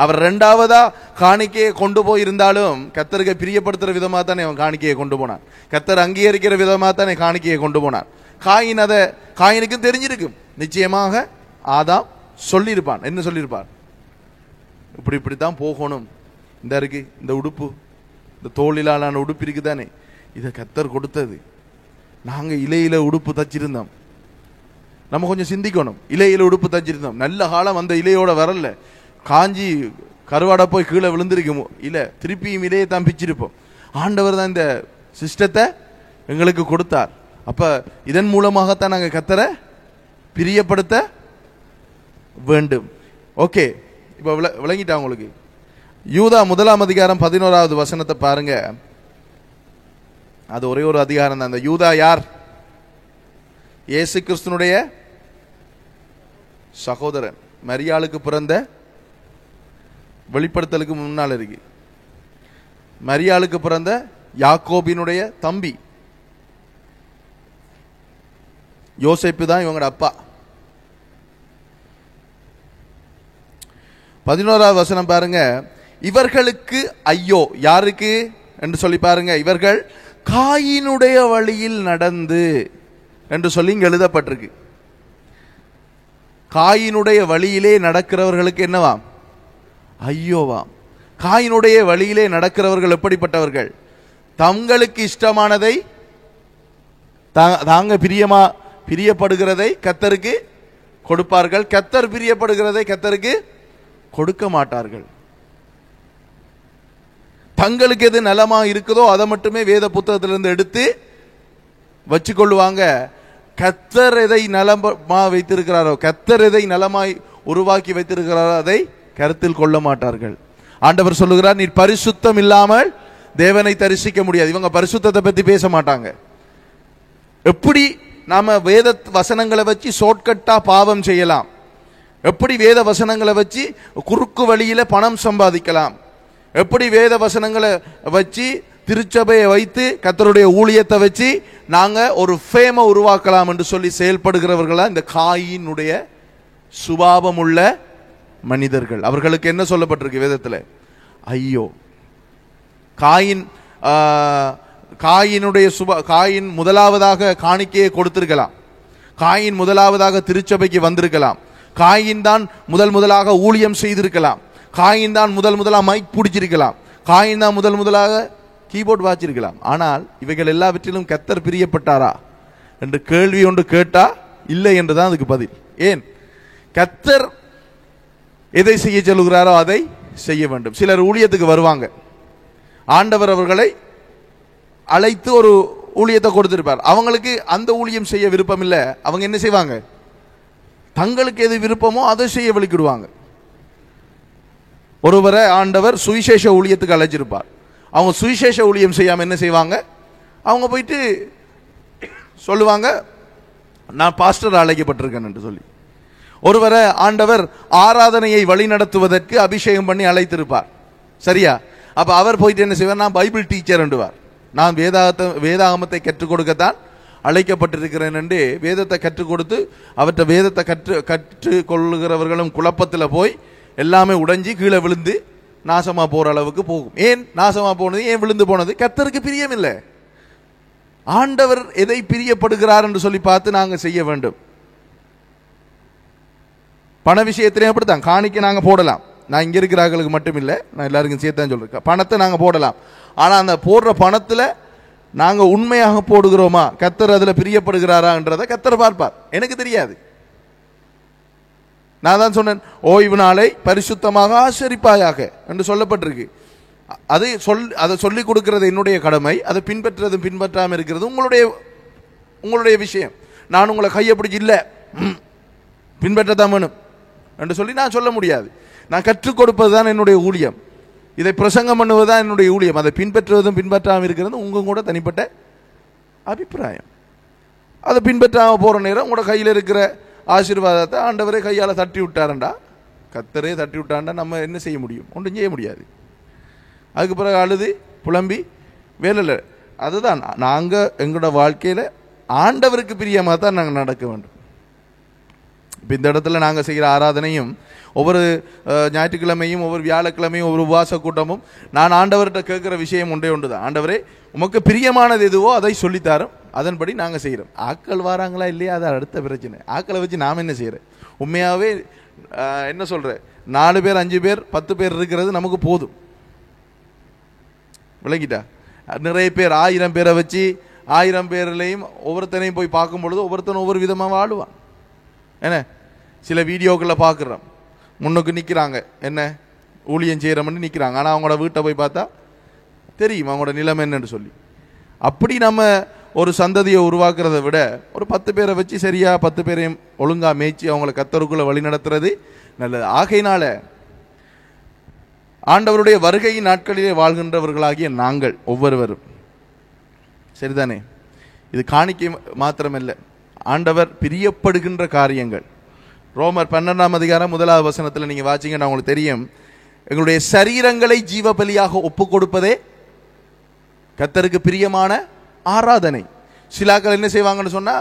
அவர் 2ஆவதா காணிக்கையை கொண்டு போயிருந்தாலும் கர்த்தருக்கு பிரியப்படுத்துற விதமா தானே அவன் காணிக்கையை கொண்டு போனான். கர்த்தர் அங்கீகரிக்கிற விதமா தானே காணிக்கையை கொண்டு போனான். காயினுக்கும் தெரிஞ்சிருக்கும். நிச்சயமாக ஆதாம் சொல்லியிருப்பான். என்ன சொல்லியிருப்பான்? இப்படித்தான் போகணும். இந்த இருக்கு இந்த உடுப்பு, இந்த தோளிலான உடுப்பு இருக்குதானே, இதை கர்த்தர் கொடுத்தது. நாங்க இலையில உடுப்பு தச்சிருந்தோம். நம்ம கொஞ்சம் சிந்திக்கணும். இலையில உடுப்பு தச்சிருந்தோம், நல்ல காலம் அந்த இலையோட வரல, காஞ்சி கருவாடை போய் கீழே விழுந்திருக்குமோ, இல்ல திருப்பியும் இலையை தான் பிச்சிருப்போம். ஆண்டவர் தான் இந்த சிஸ்டத்தை எங்களுக்கு கொடுத்தார். அப்ப இதன் மூலமாகத்தான் நாங்க கர்த்தரை பிரியப்படுத்த வேண்டும். ஓகே, இப்ப விளங்கிட்டா உங்களுக்கு? யூதா 1ஆம் அதிகாரம் 11வது வசனத்தை பாருங்க. அது ஒரே ஒரு அதிகாரம் தான். அந்த யூதா யார்? இயேசு கிறிஸ்துனுடைய சகோதரன், மரியாளுக்கு பிறந்த, வெளிப்படுத்தலுக்கு முன்னால் இருக்கு, மரியாளுக்கு பிறந்த யாக்கோபினுடைய தம்பி. யோசேப்பு தான் இவங்களோட அப்பா. 11வது வசனம் பாருங்க. இவர்களுக்கு ஐயோ. யாருக்கு என்று சொல்லி பாருங்க. இவர்கள் காயினுடைய வழியில் நடந்து என்று சொல்லி இங்க எழுதப்பட்டிருக்கு. காயினுடைய வழியிலே நடக்கிறவர்களுக்கு என்னவாம்? ஐயோவாம். காயினுடைய வழியிலே நடக்கிறவர்கள் எப்படிப்பட்டவர்கள்? தங்களுக்கு இஷ்டமானதை தாங்க பிரியப்படுகிறதை கர்த்தருக்கு கொடுப்பார்கள், கர்த்தர் பிரியப்படுகிறதை கர்த்தருக்கு கொடுக்க மாட்டார்கள். தங்களுக்கு எது நலமா இருக்குதோ அதை மட்டுமே வேத புத்தகத்திலிருந்து எடுத்து வச்சு கொள்ளுவாங்க. கர்த்தர் எதை நலமா வைத்திருக்கிறாரோ, கர்த்தர் எதை நலமாய் உருவாக்கி வைத்திருக்கிறாரோ அதை கருத்தில் கொள்ள மாட்டார்கள். ஆண்டவர் சொல்லுகிறார், நீ பரிசுத்தம் இல்லாமல் தேவனை தரிசிக்க முடியாது. இவங்க பரிசுத்தத்தை பத்தி பேச மாட்டாங்க. எப்படி நாம வேத வசனங்களை வச்சு ஷார்ட்கட்டா பாவம் செய்யலாம், எப்படி வேத வசனங்களை வச்சு குறுக்கு வழியில பணம் சம்பாதிக்கலாம், எப்படி வேத வசனங்களை வச்சு திருச்சபையை வைத்து கர்த்தருடைய ஊழியத்தை வச்சு நாங்க ஒரு ஃபேமை உருவாக்கலாம் என்று சொல்லி செயல்படுகிறவர்களா இந்த காயினுடைய சுபாவம் உள்ள மனிதர்கள். அவர்களுக்கு என்ன சொல்லப்பட்டிருக்கு வேதத்துல? ஐயோ. காயின் முதலாவதாக காணிக்கையை கொடுத்திருக்கலாம், காயின் முதலாவதாக திருச்சபைக்கு வந்திருக்கலாம், காயின் தான் முதலாக ஊழியம் செய்திருக்கலாம், காயின் தான் முதலாக மைக் பிடிச்சிருக்கலாம், காயின் தான் முதலாக கீபோர்ட் வாச்சிருக்கலாம். ஆனால் இவைகள் எல்லாவற்றிலும் கர்த்தர் பிரியப்பட்டாரா என்று கேள்வி ஒன்று கேட்டா இல்லை என்றுதான் அதுக்கு பதில். ஏன்? கர்த்தர் எதை செய்ய சொல்லுகிறாரோ அதை செய்ய வேண்டும். சிலர் ஊழியத்துக்கு வருவாங்க, ஆண்டவர் அவர்களை அழைத்து ஒரு ஊழியத்தை கொடுத்திருப்பார், அவங்களுக்கு அந்த ஊழியம் செய்ய விருப்பம் இல்லை, அவங்க என்ன செய்வாங்க? தங்களுக்கு எது விருப்பமோ அதை செய்ய வலிக்கிடுவாங்க. ஒருவரை ஆண்டவர் சுவிசேஷ ஊழியத்துக்கு அழைச்சிருப்பார், அவங்க சுவிசேஷ ஊழியம் செய்யாம என்ன செய்வாங்க? அவங்க போயிட்டு சொல்லுவாங்க, நான் பாஸ்டர் அழைக்கப்பட்டிருக்கேன் என்று சொல்லி. ஒருவரை ஆண்டவர் ஆராதனையை வழி நடத்துவதற்கு அபிஷேகம் பண்ணி அழைத்திருப்பார், சரியா? அப்ப அவர் போயிட்டு என்ன செய்வார்? நான் பைபிள் டீச்சர் என்றுவார், நான் வேதாகமத்தை கற்றுக் கொடுக்கத்தான் அழைக்கப்பட்டிருக்கிறேன் என்று வேதத்தை கற்றுக் கொடுத்து அவற்றை வேதத்தை கற்றுக் கொள்ளுகிறவர்களும் குழப்பத்தில் போய் எல்லாமே உடைஞ்சி கீழே விழுந்து நாசமா போற அளவுக்கு போகும். ஏன் நாசமா போனது? ஏன் விழுந்து போனது? கர்த்தருக்கு பிரியம் இல்லை. ஆண்டவர் எதை பிரியப்படுகிறார் என்று சொல்லி பார்த்து நாங்க செய்ய வேண்டும். பண விஷயத்திலே அப்படித்தான். காணிக்கை நாங்க போடலாம், நான் இங்க இருக்கிறார்களுக்கு மட்டும் இல்லை, நான் எல்லாருக்கும் சேர்த்தான் சொல்றேன். பணத்தை நாங்க போடலாம், ஆனா அந்த போடுற பணத்துல நாங்க உண்மையாக போடுகிறோமா, கர்த்தர் அதுல பிரியப்படுகிறாரான்றதை கர்த்தர் பார்ப்பார். எனக்கு தெரியாது. நான் தான் சொன்னேன், ஓய்வு நாளை பரிசுத்தமாக ஆசரிப்பாயாக என்று சொல்லப்பட்டிருக்கு. அதை சொல்லிக் கொடுக்கிறது என்னுடைய கடமை, அதை பின்பற்றுறது பின்பற்றாமல் இருக்கிறது உங்களுடைய விஷயம். நான் உங்களை கையை பிடிச்சி இல்லை பின்பற்றத்தான் வேணும் என்று சொல்லி நான் சொல்ல முடியாது. நான் கற்றுக் கொடுப்பது தான் என்னுடைய ஊழியம், இதை பிரசங்கம் பண்ணுவதுதான் என்னுடைய ஊழியம். அதை பின்பற்றுவதும் பின்பற்றாமல் இருக்கிறது உங்க கூட தனிப்பட்ட அபிப்பிராயம். அதை பின்பற்றாமல் போற நேரம் உங்களோட கையில் இருக்கிற ஆசீர்வாதத்தை ஆண்டவரே கையால் தட்டி விட்டாரண்டா, கர்த்தரே தட்டி விட்டாண்டா நம்ம என்ன செய்ய முடியும்? ஒன்றும் செய்ய முடியாது. அதுக்கு பிறகு அழுது புலம்பி வேலை. அதுதான் நாங்கள் எங்களோட வாழ்க்கையில் ஆண்டவருக்கு பிரியமாக தான் நாங்கள் நடக்க வேண்டும். இப்போ இந்த இடத்துல நாங்கள் செய்கிற ஆராதனையும் ஒவ்வொரு ஞாயிற்றுக்கிழமையும் ஒவ்வொரு வியாழக்கிழமையும் ஒவ்வொரு உபவாச கூட்டமும் நான் ஆண்டவர்கிட்ட கேட்குற விஷயம் ஒன்றே ஒன்று தான், ஆண்டவரே உமக்கு பிரியமானது எதுவோ அதை சொல்லித்தாரோம், அதன்படி நாங்கள் செய்கிறோம். ஆக்கள் வராங்களா இல்லையா அது அடுத்த பிரச்சனை. ஆக்களை வச்சு நாம் என்ன செய்கிறேன்? உண்மையாகவே என்ன சொல்கிறேன், 4 பேர் 5 பேர் 10 பேர் இருக்கிறது நமக்கு போதும். விளங்கிட்டா? நிறைய பேர் 1000 பேரை வச்சு 1000 பேர்லையும் ஒவ்வொருத்தனையும் போய் பார்க்கும் பொழுது ஒவ்வொருத்தனும் ஒவ்வொரு விதமாக வாழுவான். என்ன சில வீடியோக்களில் பார்க்குறோம், முன்னுக்கு நிற்கிறாங்க, என்ன ஊழியம் செய்கிறோம்னு நிற்கிறாங்க, ஆனால் அவங்களோட வீட்டை போய் பார்த்தா தெரியும் அவங்களோட நிலைமை என்னன்னு சொல்லி. அப்படி நம்ம ஒரு சந்ததியை உருவாக்குறத விட ஒரு 10 பேரை வச்சு சரியா 10 பேரையும் ஒழுங்கா மேய்ச்சி அவங்களை கர்த்தருக்குள்ள வழி நடத்துறது நல்லது. ஆகையினால ஆண்டவருடைய வருகையின் நாட்களிலே வாழ்கின்றவர்களாகிய நாங்கள் ஒவ்வொருவரும், சரிதானே, இது காணிக்கை மாத்திரமல்ல, ஆண்டவர் பிரியப்படுகின்ற காரியங்கள். ரோமர் 12ஆம் அதிகாரம் 1வது வசனத்தில் நீங்க வாசிங்கன்னா உங்களுக்கு தெரியும், எங்களுடைய சரீரங்களை ஜீவ பலியாக ஒப்பு கொடுப்பதே கர்த்தருக்கு பிரியமான ஆராதனை. சிலாக்கள் என்ன செய்வாங்கன்னு சொன்னா,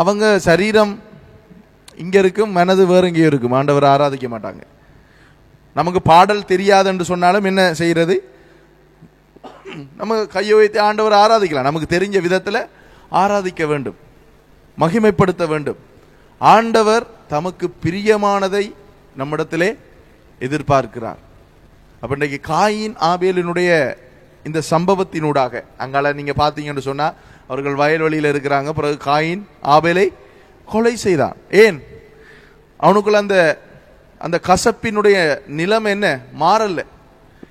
அவங்க சரீரம் இங்க இருக்கும், மனது வேற எங்கேயும் இருக்கும், ஆண்டவர் ஆராதிக்க மாட்டாங்க. நமக்கு பாடல் தெரியாது என்று சொன்னாலும் என்ன செய்யறது, நம்ம கையை வைத்து ஆண்டவர் ஆராதிக்கலாம். நமக்கு தெரிஞ்ச விதத்தில் ஆராதிக்க வேண்டும், மகிமைப்படுத்த வேண்டும். ஆண்டவர் தமக்கு பிரியமானதை நம்மிடத்திலே எதிர்பார்க்கிறார். அப்ப இன்றைக்கு காயின் ஆபேலினுடைய இந்த சம்பவத்தினூடாக அங்கால நீங்க பாத்தீங்கன்னு சொன்னா அவர்கள் வயல்வெளியில் இருக்கிறாங்க. பிறகு காயின் ஆபேலை கொலை செய்தான். ஏன்? அவனுக்குள்ள அந்த கசப்பினுடைய நிலம் என்ன மாறல.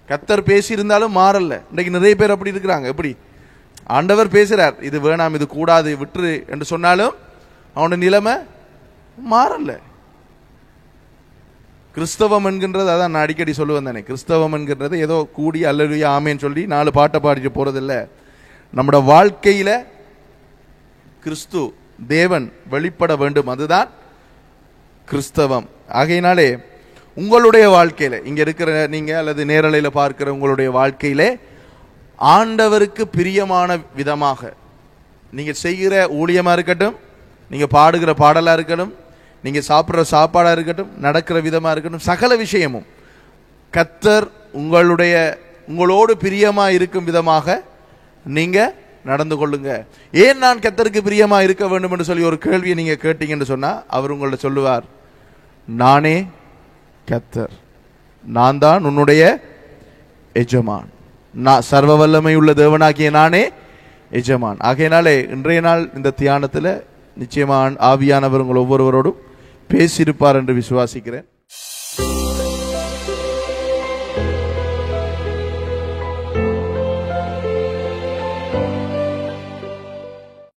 கர்த்தர் பேசி இருந்தாலும் மாறல. இன்றைக்கு நிறைய பேர் அப்படி இருக்கிறாங்க. எப்படி? ஆண்டவர் பேசுறார், இது வேணாம், இது கூடாது, விட்டுரு என்று சொன்னாலும் அவனுடைய நிலைமை மாறல. கிறிஸ்தவம் என்கின்றது, அதான் நான் அடிக்கடி சொல்லுவேன் தானே, கிறிஸ்தவம் என்கின்றது ஏதோ கூடி அல்லேலூயா ஆமேன்னு சொல்லி 4 பாட்டை பாடிட்டு போறதில்ல. நம்முடைய வாழ்க்கையில கிறிஸ்து தேவன் வெளிப்பட வேண்டும். அதுதான் கிறிஸ்தவம். ஆகையினாலே உங்களுடைய வாழ்க்கையில இங்க இருக்கிற நீங்க அல்லது நேரலையில பார்க்கிற உங்களுடைய வாழ்க்கையிலே ஆண்டவருக்கு பிரியமான விதமாக நீங்க செய்கிற ஊழியமா இருக்கட்டும், நீங்க பாடுகிற பாடலா இருக்கட்டும், நீங்க சாப்பிட்ற சாப்பாடா இருக்கட்டும், நடக்கிற விதமா இருக்கட்டும், சகல விஷயமும் கர்த்தர் உங்களோடு பிரியமா இருக்கும் விதமாக நீங்க நடந்து கொள்ளுங்க. ஏன் நான் கர்த்தருக்கு பிரியமா இருக்க வேண்டும் என்று சொல்லி ஒரு கேள்வியை நீங்க கேட்டீங்கன்னு சொன்னா அவர் உங்கள்ட்ட சொல்லுவார், நானே கர்த்தர், நான் தான் உன்னுடைய எஜமான், நான் சர்வ வல்லமை உள்ள தேவனாகிய நானே எஜமான். ஆகையினாலே இன்றைய நாள் இந்த தியானத்தில் நிச்சயமா ஆவியானவர் உங்கள் ஒவ்வொருவரோடும் பேசியிருப்பார் என்று விசுவாசிக்கிறேன்.